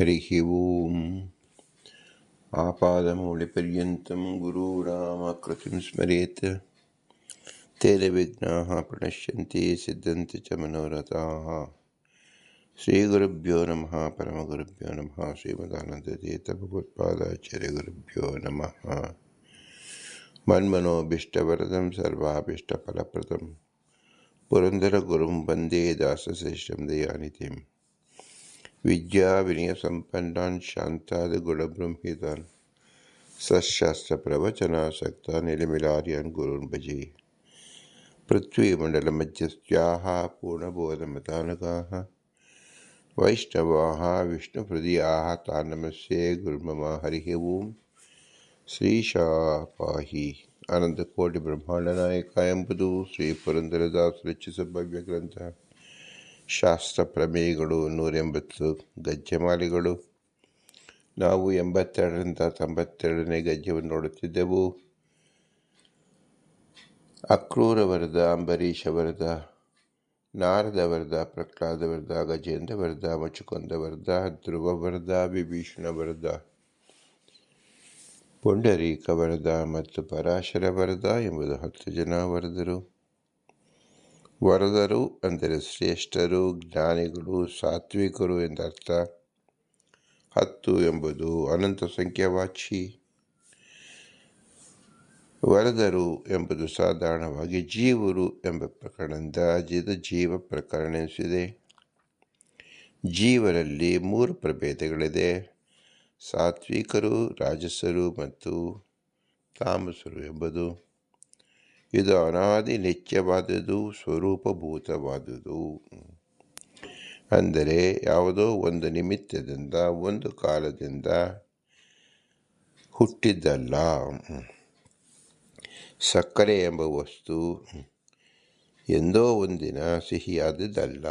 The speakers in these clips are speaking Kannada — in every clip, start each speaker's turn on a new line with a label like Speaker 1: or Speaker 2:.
Speaker 1: हरिः ओम्। आपादमौलिपर्यन्तं गुरूणामाकृतिं स्मरेत् तेन विघ्नाः प्रणश्यन्ति सिद्धन्ति च मनोरथाः। श्रीगुरुभ्यो नमः। परमगुरुभ्यो नमः। श्रीमदानन्दतीर्थभगवत्पादाचार्यगुरुभ्यो नमः। मन्मनोभीष्टवरदं सर्वाभीष्टफलप्रदं पुरन्दरगुरुं वन्दे दासश्रेष्ठं दयानिधिं विद्याविनयसम्पन्नान् शान्तादिगुणब्रह्मितान् सशास्त्रप्रवचनासक्तान् निलमिलार्यान् गुरून् भजे। पृथ्वीमण्डलमध्यस्थाः पूर्णबोधमतानुगाः वैष्णवाः विष्णुहृदयाः तान् नमस्ये गुरुर्मम। हरिः ओम्। ಶ್ರೀಶಾಪಾಹಿ ಆನಂದಕೋಟಿ ಬ್ರಹ್ಮಾಂಡನಾಯಕ ಎಂಬುದು ಶ್ರೀ ಪುರಂದರದಾಸರು ರಚಿಸಿದ ಭವ್ಯ ಗ್ರಂಥ. ಶಾಸ್ತ್ರ ಪ್ರಮೇಯಗಳು 180 ಗದ್ಯಮಾಲೆಗಳು. ನಾವು 82ರಿಂದ 92ನೇ ಗದ್ಯವನ್ನು ನೋಡುತ್ತಿದ್ದೆವು. ಅಕ್ರೂರ ವರದ, ಅಂಬರೀಷ ವರದ, ನಾರದ ವರದ, ಪ್ರಹ್ಲಾದ ವರದ, ಗಜೇಂದ್ರ ವರದ, ಮುಚುಕುಂದ ವರದ, ಧ್ರುವ ವರದ, ವಿಭೀಷಣ ವರದ, ಪುಂಡರೀಕ ವರದ ಮತ್ತು ಪರಾಶರ ವರದ ಎಂಬುದು 10 ಜನ ವರದರು. ವರದರು ಅಂದರೆ ಶ್ರೇಷ್ಠರು, ಜ್ಞಾನಿಗಳು, ಸಾತ್ವಿಕರು ಎಂದರ್ಥ. 10 ಎಂಬುದು ಅನಂತ ಸಂಖ್ಯಾವಾಚಿ. ವರದರು ಎಂಬುದು ಸಾಧಾರಣವಾಗಿ ಜೀವರು ಎಂಬ ಪ್ರಕರಣದಿಂದ ಜೀವ ಪ್ರಕರಣ ಎನಿಸಿದೆ. ಜೀವರಲ್ಲಿ 3 ಪ್ರಭೇದಗಳಿದೆ: ಸಾತ್ವಿಕರು, ರಾಜಸರು ಮತ್ತು ತಾಮಸರು ಎಂಬುದು. ಇದು ಅನಾದಿ ನಿತ್ಯವಾದುದು, ಸ್ವರೂಪಭೂತವಾದುದು. ಅಂದರೆ ಯಾವುದೋ ಒಂದು ನಿಮಿತ್ತದಿಂದ, ಒಂದು ಕಾಲದಿಂದ ಹುಟ್ಟಿದ್ದಲ್ಲ. ಸಕ್ಕರೆ ಎಂಬ ವಸ್ತು ಎಂದೋ ಒಂದಿನ ಸಿಹಿಯಾದದ್ದಲ್ಲ.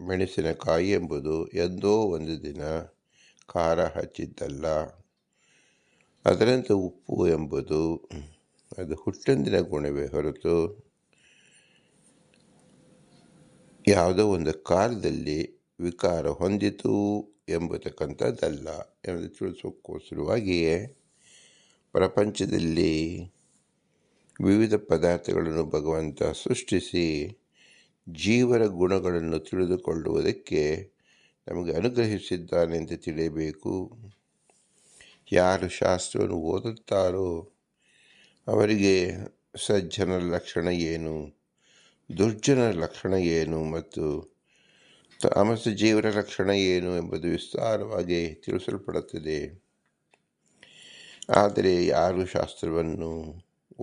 Speaker 1: ಮೆಣಸಿನಕಾಯಿ ಎಂಬುದು ಎಂದೋ ಒಂದು ದಿನ ಖಾರ ಹಚ್ಚಿದ್ದಲ್ಲ. ಅದರಂತೆ ಉಪ್ಪು ಎಂಬುದು ಅದು ಹುಟ್ಟಂದಿನ ಗುಣವೇ ಹೊರತು ಯಾವುದೋ ಒಂದು ಕಾಲದಲ್ಲಿ ವಿಕಾರ ಹೊಂದಿತು ಎಂಬತಕ್ಕಂಥದ್ದಲ್ಲ ಎಂದು ತಿಳಿಸೋಕ್ಕೋಸ್ಕರವಾಗಿಯೇ ಪ್ರಪಂಚದಲ್ಲಿ ವಿವಿಧ ಪದಾರ್ಥಗಳನ್ನು ಭಗವಂತ ಸೃಷ್ಟಿಸಿ ಜೀವರ ಗುಣಗಳನ್ನು ತಿಳಿದುಕೊಳ್ಳುವುದಕ್ಕೆ ನಮಗೆ ಅನುಗ್ರಹಿಸಿದ್ದಾನೆ ಎಂದು ತಿಳಿಯಬೇಕು. ಯಾರು ಶಾಸ್ತ್ರವನ್ನು ಓದುತ್ತಾರೋ ಅವರಿಗೆ ಸಜ್ಜನರ ಲಕ್ಷಣ ಏನು, ದುರ್ಜನರ ಲಕ್ಷಣ ಏನು ಮತ್ತು ತಾಮಸ ಜೀವನ ಲಕ್ಷಣ ಏನು ಎಂಬುದು ವಿಸ್ತಾರವಾಗಿ ತಿಳಿಸಲ್ಪಡುತ್ತದೆ. ಆದರೆ ಯಾರು ಶಾಸ್ತ್ರವನ್ನು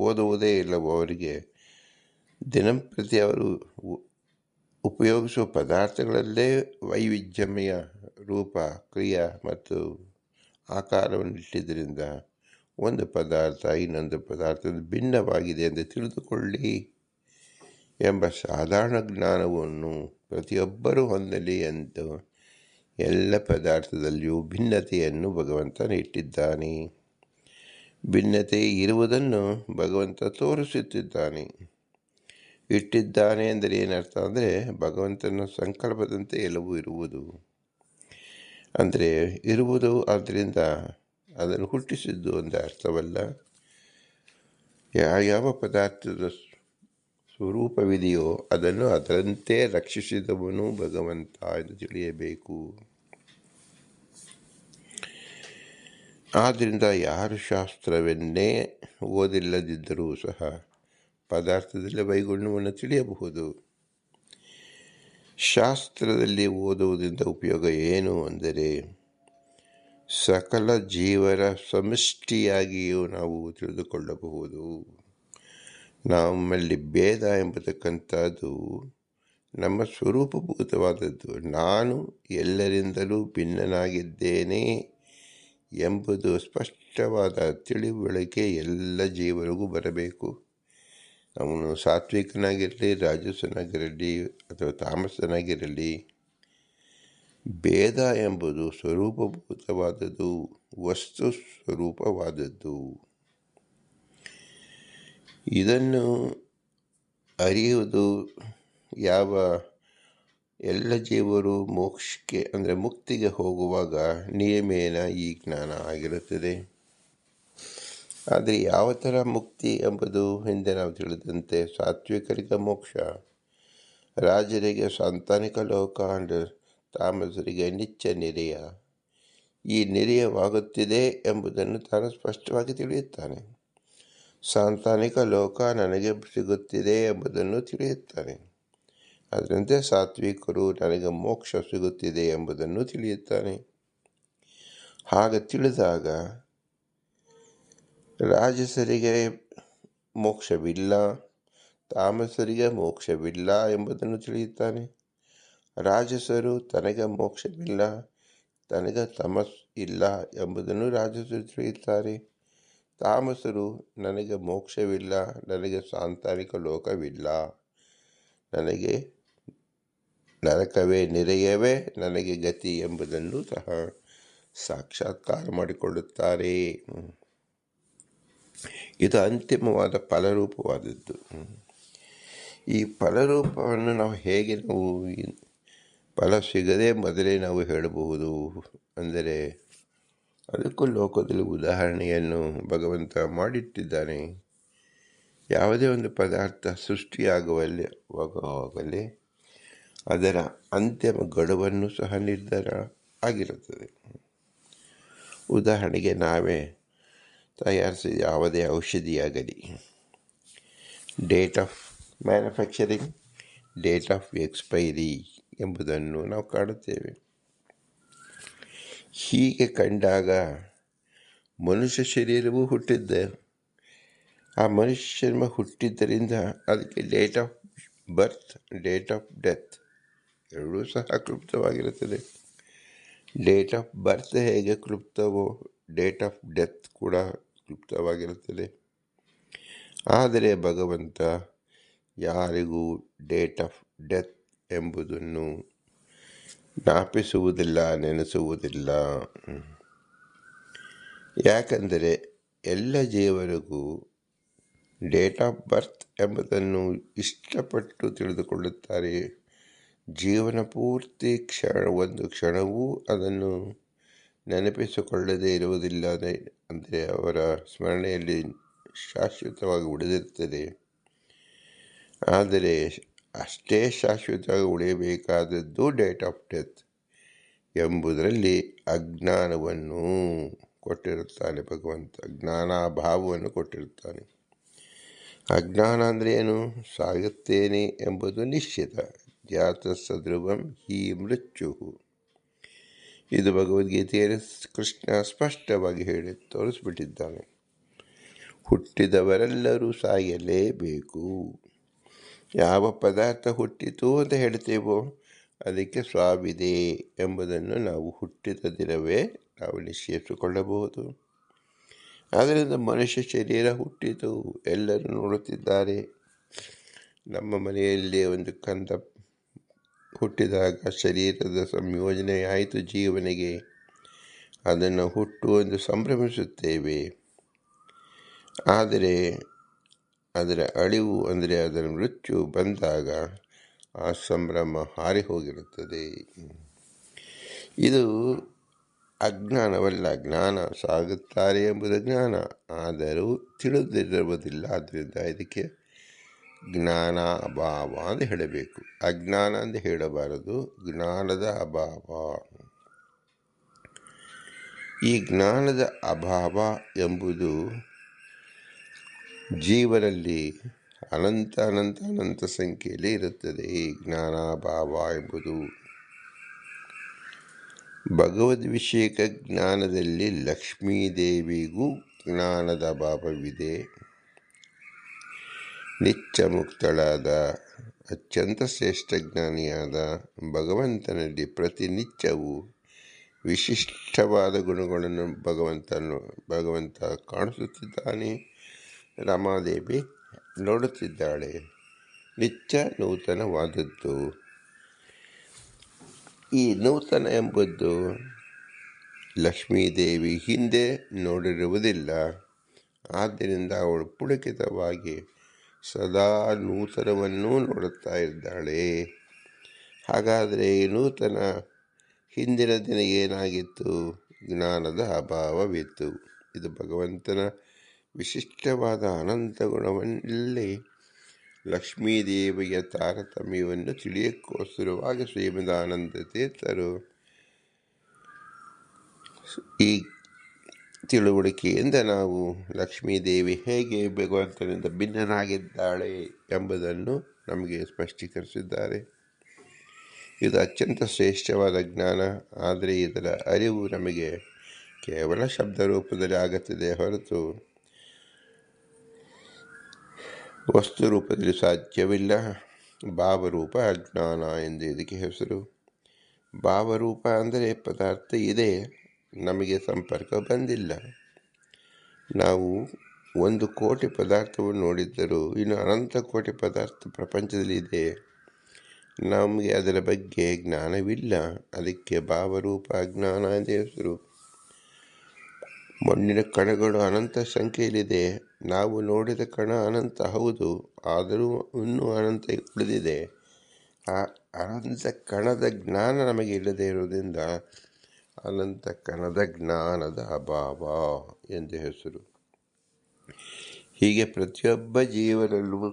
Speaker 1: ಓದುವುದೇ ಇಲ್ಲವೋ ಅವರಿಗೆ ದಿನಂಪ್ರತಿ ಅವರು ಉಪಯೋಗಿಸುವ ಪದಾರ್ಥಗಳಲ್ಲೇ ವೈವಿಧ್ಯಮಯ ರೂಪ, ಕ್ರಿಯೆ ಮತ್ತು ಆಕಾರವನ್ನು ಇಟ್ಟಿದ್ದರಿಂದ ಒಂದು ಪದಾರ್ಥ ಇನ್ನೊಂದು ಪದಾರ್ಥದ ಭಿನ್ನವಾಗಿದೆ ಎಂದು ತಿಳಿದುಕೊಳ್ಳಿ ಎಂಬ ಸಾಧಾರಣ ಜ್ಞಾನವನ್ನು ಪ್ರತಿಯೊಬ್ಬರೂ ಹೊಂದಲಿ ಎಂದು ಎಲ್ಲ ಪದಾರ್ಥದಲ್ಲಿಯೂ ಭಿನ್ನತೆಯನ್ನು ಭಗವಂತನು ಇಟ್ಟಿದ್ದಾನೆ. ಭಿನ್ನತೆ ಇರುವುದನ್ನು ಭಗವಂತ ತೋರಿಸುತ್ತಿದ್ದಾನೆ. ಇಟ್ಟಿದ್ದಾನೆ ಅಂದರೆ ಏನರ್ಥ ಅಂದರೆ ಭಗವಂತನ ಸಂಕಲ್ಪದಂತೆ ಎಲ್ಲವೂ ಇರುವುದು. ಅಂದರೆ ಇರುವುದು, ಆದ್ದರಿಂದ ಅದನ್ನು ಹುಟ್ಟಿಸಿದ್ದು ಒಂದು ಅರ್ಥವಲ್ಲ. ಯಾವ ಪದಾರ್ಥದ ಸ್ವರೂಪವಿದೆಯೋ ಅದನ್ನು ಅದರಂತೆ ರಕ್ಷಿಸಿದವನು ಭಗವಂತ ಎಂದು ತಿಳಿಯಬೇಕು. ಆದ್ದರಿಂದ ಯಾರು ಶಾಸ್ತ್ರವನ್ನೇ ಓದಿಲ್ಲದಿದ್ದರೂ ಸಹ ಪದಾರ್ಥದಲ್ಲಿ ವೈಗುಣ್ಯವನ್ನು ತಿಳಿಯಬಹುದು. ಶಾಸ್ತ್ರದಲ್ಲಿ ಓದುವುದರಿಂದ ಉಪಯೋಗ ಏನು ಅಂದರೆ ಸಕಲ ಜೀವರ ಸಮಷ್ಟಿಯಾಗಿಯೂ ನಾವು ತಿಳಿದುಕೊಳ್ಳಬಹುದು. ನಮ್ಮಲ್ಲಿ ಭೇದ ಎಂಬತಕ್ಕಂಥದ್ದು ನಮ್ಮ ಸ್ವರೂಪಭೂತವಾದದ್ದು. ನಾನು ಎಲ್ಲರಿಂದಲೂ ಭಿನ್ನನಾಗಿದ್ದೇನೆ ಎಂಬುದು ಸ್ಪಷ್ಟವಾದ ತಿಳಿವಳಿಕೆ ಎಲ್ಲ ಜೀವರಿಗೂ ಬರಬೇಕು. ಅವನು ಸಾತ್ವಿಕನಾಗಿರಲಿ, ರಾಜಸನಾಗಿರಲಿ ಅಥವಾ ತಾಮಸನಾಗಿರಲಿ, ಭೇದ ಎಂಬುದು ಸ್ವರೂಪಭೂತವಾದದ್ದು, ವಸ್ತು ಸ್ವರೂಪವಾದದ್ದು. ಇದನ್ನು ಅರಿಯುವುದು ಎಲ್ಲ ಜೀವರು ಮೋಕ್ಷಕ್ಕೆ ಅಂದರೆ ಮುಕ್ತಿಗೆ ಹೋಗುವಾಗ ನಿಯಮೇನ ಈ ಜ್ಞಾನ ಆಗಿರುತ್ತದೆ. ಆದರೆ ಯಾವ ಥರ ಮುಕ್ತಿ ಎಂಬುದು ಹಿಂದೆ ನಾವು ತಿಳಿದಂತೆ ಸಾತ್ವಿಕರಿಗೆ ಮೋಕ್ಷ, ರಾಜರಿಗೆ ಸಾಂತಾನಿಕ ಲೋಕ, ತಾಮಸರಿಗೆ ನಿತ್ಯ ನಿರೆಯ. ಈ ನಿರೆಯವಾಗುತ್ತಿದೆ ಎಂಬುದನ್ನು ತಾನು ಸ್ಪಷ್ಟವಾಗಿ ತಿಳಿಯುತ್ತಾನೆ. ಸಾಂತಾನಿಕ ಲೋಕ ನನಗೆ ಸಿಗುತ್ತಿದೆ ಎಂಬುದನ್ನು ತಿಳಿಯುತ್ತಾನೆ. ಅದರಂತೆ ಸಾತ್ವಿಕರು ನನಗೆ ಮೋಕ್ಷ ಸಿಗುತ್ತಿದೆ ಎಂಬುದನ್ನು ತಿಳಿಯುತ್ತಾನೆ. ಹಾಗೆ ತಿಳಿದಾಗ ರಾಜಸರಿಗೆ ಮೋಕ್ಷವಿಲ್ಲ, ತಾಮಸರಿಗೆ ಮೋಕ್ಷವಿಲ್ಲ ಎಂಬುದನ್ನು ತಿಳಿಯುತ್ತಾನೆ. ರಾಜಸರು ತನಗೆ ಮೋಕ್ಷವಿಲ್ಲ, ತನಗೆ ತಮಸ್ ಇಲ್ಲ ಎಂಬುದನ್ನು ರಾಜಸರು ತಿಳಿಯುತ್ತಾರೆ. ತಾಮಸರು ನನಗೆ ಮೋಕ್ಷವಿಲ್ಲ, ನನಗೆ ಸಾಂತಾನಿಕ ಲೋಕವಿಲ್ಲ, ನನಗೆ ನರಕವೇ ನಿರೆಯವೇ ನನಗೆ ಗತಿ ಎಂಬುದನ್ನು ಸಹ ಸಾಕ್ಷಾತ್ಕಾರ ಮಾಡಿಕೊಳ್ಳುತ್ತಾರೆ. ಇದು ಅಂತಿಮವಾದ ಫಲರೂಪವಾದದ್ದು. ಈ ಫಲರೂಪವನ್ನು ನಾವು ಹೇಗೆ ಫಲ ಸಿಗದೆ ಮೊದಲೇ ನಾವು ಹೇಳಬಹುದು ಅಂದರೆ ಅದಕ್ಕೂ ಲೋಕದಲ್ಲಿ ಉದಾಹರಣೆಯನ್ನು ಭಗವಂತ ಮಾಡಿಟ್ಟಿದ್ದಾನೆ. ಯಾವುದೇ ಒಂದು ಪದಾರ್ಥ ಸೃಷ್ಟಿಯಾಗುವಲ್ಲಿ ಅದರ ಅಂತಿಮ ಗಡುವನ್ನು ಸಹ ನಿರ್ಧಾರ ಆಗಿರುತ್ತದೆ. ಉದಾಹರಣೆಗೆ ನಾವೇ ತಯಾರಿಸಿದ ಯಾವುದೇ ಔಷಧಿಯಾಗಲಿ date of manufacturing, date of expiry ಎಂಬುದನ್ನು ನಾವು ಕಾಣುತ್ತೇವೆ. ಹೀಗೆ ಕಂಡಾಗ ಮನುಷ್ಯ ಶರೀರವೂ ಹುಟ್ಟಿದ್ದ, ಆ ಮನುಷ್ಯ ಹುಟ್ಟಿದ್ದರಿಂದ ಅದಕ್ಕೆ date of birth, date of death ಎರಡೂ ಸಹ ಕ್ಲುಪ್ತವಾಗಿರುತ್ತದೆ. ಡೇಟ್ ಆಫ್ ಬರ್ತ್ ಹೇಗೆ ಕ್ಲುಪ್ತವೋ ಡೇಟ್ ಆಫ್ ಡೆತ್ ಕೂಡ ಕ್ಲುಪ್ತವಾಗಿರುತ್ತದೆ. ಆದರೆ ಭಗವಂತ ಯಾರಿಗೂ ಡೇಟ್ ಆಫ್ ಡೆತ್ ಎಂಬುದನ್ನು ಜ್ಞಾಪಿಸುವುದಿಲ್ಲ, ನೆನೆಸುವುದಿಲ್ಲ. ಯಾಕಂದರೆ ಎಲ್ಲ ಜೀವರಿಗೂ ಡೇಟ್ ಆಫ್ ಬರ್ತ್ ಎಂಬುದನ್ನು ಇಷ್ಟಪಟ್ಟು ತಿಳಿದುಕೊಳ್ಳುತ್ತಾರೆ. ಜೀವನ ಪೂರ್ತಿ ಒಂದು ಕ್ಷಣವೂ ಅದನ್ನು ನೆನಪಿಸಿಕೊಳ್ಳದೇ ಇರುವುದಿಲ್ಲ. ಅಂದರೆ ಅವರ ಸ್ಮರಣೆಯಲ್ಲಿ ಶಾಶ್ವತವಾಗಿ ಉಳಿದಿರುತ್ತದೆ. ಆದರೆ ಅಷ್ಟೇ ಶಾಶ್ವತವಾಗಿ ಉಳಿಯಬೇಕಾದದ್ದು ಡೇಟ್ ಆಫ್ ಡೆತ್ ಎಂಬುದರಲ್ಲಿ ಅಜ್ಞಾನವನ್ನು ಕೊಟ್ಟಿರುತ್ತಾನೆ ಭಗವಂತ. ಜ್ಞಾನಾಭಾವವನ್ನು ಕೊಟ್ಟಿರುತ್ತಾನೆ. ಅಜ್ಞಾನ ಅಂದರೆ ಏನು? ಸಾಗುತ್ತೇನೆ ಎಂಬುದು ನಿಶ್ಚಿತ. ಜಾತ ಸಧ್ರುವಂ ಹಿ ಮೃತ್ಯು. ಇದು ಭಗವದ್ಗೀತೆಯಲ್ಲಿ ಕೃಷ್ಣ ಸ್ಪಷ್ಟವಾಗಿ ಹೇಳಿ ತೋರಿಸ್ಬಿಟ್ಟಿದ್ದಾನೆ. ಹುಟ್ಟಿದವರೆಲ್ಲರೂ ಸಾಯಲೇಬೇಕು. ಯಾವ ಪದಾರ್ಥ ಹುಟ್ಟಿತು ಅಂತ ಹೇಳ್ತೇವೋ ಅದಕ್ಕೆ ಸಾವಿದೆ ಎಂಬುದನ್ನು ನಾವು ಹುಟ್ಟಿದ ದಿನವೇ ನಾವು ನಿಶ್ಚಯಿಸಿಕೊಳ್ಳಬಹುದು. ಆದ್ದರಿಂದ ಮನುಷ್ಯ ಶರೀರ ಹುಟ್ಟಿತು, ಎಲ್ಲರೂ ನೋಡುತ್ತಿದ್ದಾರೆ. ನಮ್ಮ ಮನೆಯಲ್ಲಿ ಒಂದು ಕಂದ ಹುಟ್ಟಿದಾಗ ಶರೀರದ ಸಂಯೋಜನೆ ಆಯಿತು ಜೀವನಿಗೆ, ಅದನ್ನು ಹುಟ್ಟುವೆಂದು ಸಂಭ್ರಮಿಸುತ್ತೇವೆ. ಆದರೆ ಅದರ ಅಳಿವು ಅಂದರೆ ಅದರ ಮೃತ್ಯು ಬಂದಾಗ ಆ ಸಂಭ್ರಮ ಹಾರಿ ಹೋಗಿರುತ್ತದೆ. ಇದು ಅಜ್ಞಾನವಲ್ಲ, ಜ್ಞಾನ. ಸಾಗುತ್ತಾರೆ ಎಂಬುದು ಜ್ಞಾನ, ಆದರೂ ತಿಳಿದಿರುವುದಿಲ್ಲ. ಆದ್ದರಿಂದ ಇದಕ್ಕೆ ಜ್ಞಾನ ಅಭಾವ ಅಂತ ಹೇಳಬೇಕು. ಅಜ್ಞಾನ ಅಂತ ಹೇಳಬಾರದು, ಜ್ಞಾನದ ಅಭಾವ. ಈ ಜ್ಞಾನದ ಅಭಾವ ಎಂಬುದು ಜೀವನಲ್ಲಿ ಅನಂತ ಅನಂತ ಅನಂತ ಸಂಖ್ಯೆಯಲ್ಲಿ ಇರುತ್ತದೆ. ಈ ಜ್ಞಾನಾಭಾವ ಎಂಬುದು ಭಗವದ್ವಿಷಯಕ ಜ್ಞಾನದಲ್ಲಿ ಲಕ್ಷ್ಮೀದೇವಿಗೂ ಜ್ಞಾನದ ಅಭಾವವಿದೆ. ನಿತ್ಯ ಮುಕ್ತಳಾದ ಅತ್ಯಂತ ಶ್ರೇಷ್ಠ ಜ್ಞಾನಿಯಾದ ಭಗವಂತನಲ್ಲಿ ಪ್ರತಿನಿತ್ಯವೂ ವಿಶಿಷ್ಟವಾದ ಗುಣಗಳನ್ನು ಭಗವಂತ ಕಾಣಿಸುತ್ತಿದ್ದಾನೆ. ರಮಾದೇವಿ ನೋಡುತ್ತಿದ್ದಾಳೆ. ನಿತ್ಯ ನೂತನವಾದದ್ದು. ಈ ನೂತನ ಎಂಬುದು ಲಕ್ಷ್ಮೀದೇವಿ ಹಿಂದೆ ನೋಡಿರುವುದಿಲ್ಲ. ಆದ್ದರಿಂದ ಅವಳು ಪುಳಕಿತವಾಗಿ ಸದಾ ನೂತನವನ್ನೂ ನೋಡುತ್ತಾ ಇದ್ದಾಳೆ. ಹಾಗಾದರೆ ನೂತನ ಹಿಂದಿನ ದಿನ ಏನಾಗಿತ್ತು? ಜ್ಞಾನದ ಅಭಾವವಿತ್ತು. ಇದು ಭಗವಂತನ ವಿಶಿಷ್ಟವಾದ ಅನಂತ ಗುಣವನ್ನಲ್ಲಿ ಲಕ್ಷ್ಮೀದೇವಿಯ ತಾರತಮ್ಯವನ್ನು ತಿಳಿಯಕ್ಕೋಸ್ಕರವಾಗಿ ಶ್ರೀಮದಾನಂದ ತೀರ್ಥರು ಈ ತಿಳುವಳಿಕೆಯಿಂದ ನಾವು ಲಕ್ಷ್ಮೀದೇವಿ ಹೇಗೆ ಭಗವಂತನಿಂದ ಭಿನ್ನನಾಗಿದ್ದಾಳೆ ಎಂಬುದನ್ನು ನಮಗೆ ಸ್ಪಷ್ಟೀಕರಿಸಿದ್ದಾರೆ. ಇದು ಅತ್ಯಂತ ಶ್ರೇಷ್ಠವಾದ ಜ್ಞಾನ. ಆದರೆ ಇದರ ಅರಿವು ನಮಗೆ ಕೇವಲ ಶಬ್ದ ರೂಪದಲ್ಲಿ ಆಗುತ್ತದೆ ಹೊರತು ವಸ್ತು ರೂಪದಲ್ಲಿ ಸಾಧ್ಯವಿಲ್ಲ. ಭಾವರೂಪ ಅಜ್ಞಾನ ಎಂದು ಇದಕ್ಕೆ ಹೆಸರು. ಭಾವರೂಪ ಅಂದರೆ ಪದಾರ್ಥ ಇದೆ, ನಮಗೆ ಸಂಪರ್ಕ ಬಂದಿಲ್ಲ. ನಾವು 1 ಕೋಟಿ ಪದಾರ್ಥವನ್ನು ನೋಡಿದ್ದರೂ ಇನ್ನು ಅನಂತ ಕೋಟಿ ಪದಾರ್ಥ ಪ್ರಪಂಚದಲ್ಲಿ ಇದೆ, ನಮಗೆ ಅದರ ಬಗ್ಗೆ ಜ್ಞಾನವಿಲ್ಲ. ಅದಕ್ಕೆ ಭಾವರೂಪ ಅಜ್ಞಾನ ಎಂದು ಹೆಸರು. ಮಣ್ಣಿನ ಕಣಗಳು ಅನಂತ ಸಂಖ್ಯೆಯಲ್ಲಿದೆ. ನಾವು ನೋಡಿದ ಕಣ ಅನಂತ ಹೌದು, ಆದರೂ ಇನ್ನೂ ಅನಂತ ಉಳಿದಿದೆ. ಆ ಅನಂತ ಕಣದ ಜ್ಞಾನ ನಮಗೆ ಇಲ್ಲದೇ ಇರುವುದರಿಂದ ಅನಂತ ಕಣದ ಜ್ಞಾನದ ಅಭಾವ ಎಂದು ಹೆಸರು. ಹೀಗೆ ಪ್ರತಿಯೊಬ್ಬ ಜೀವನಲ್ಲೂ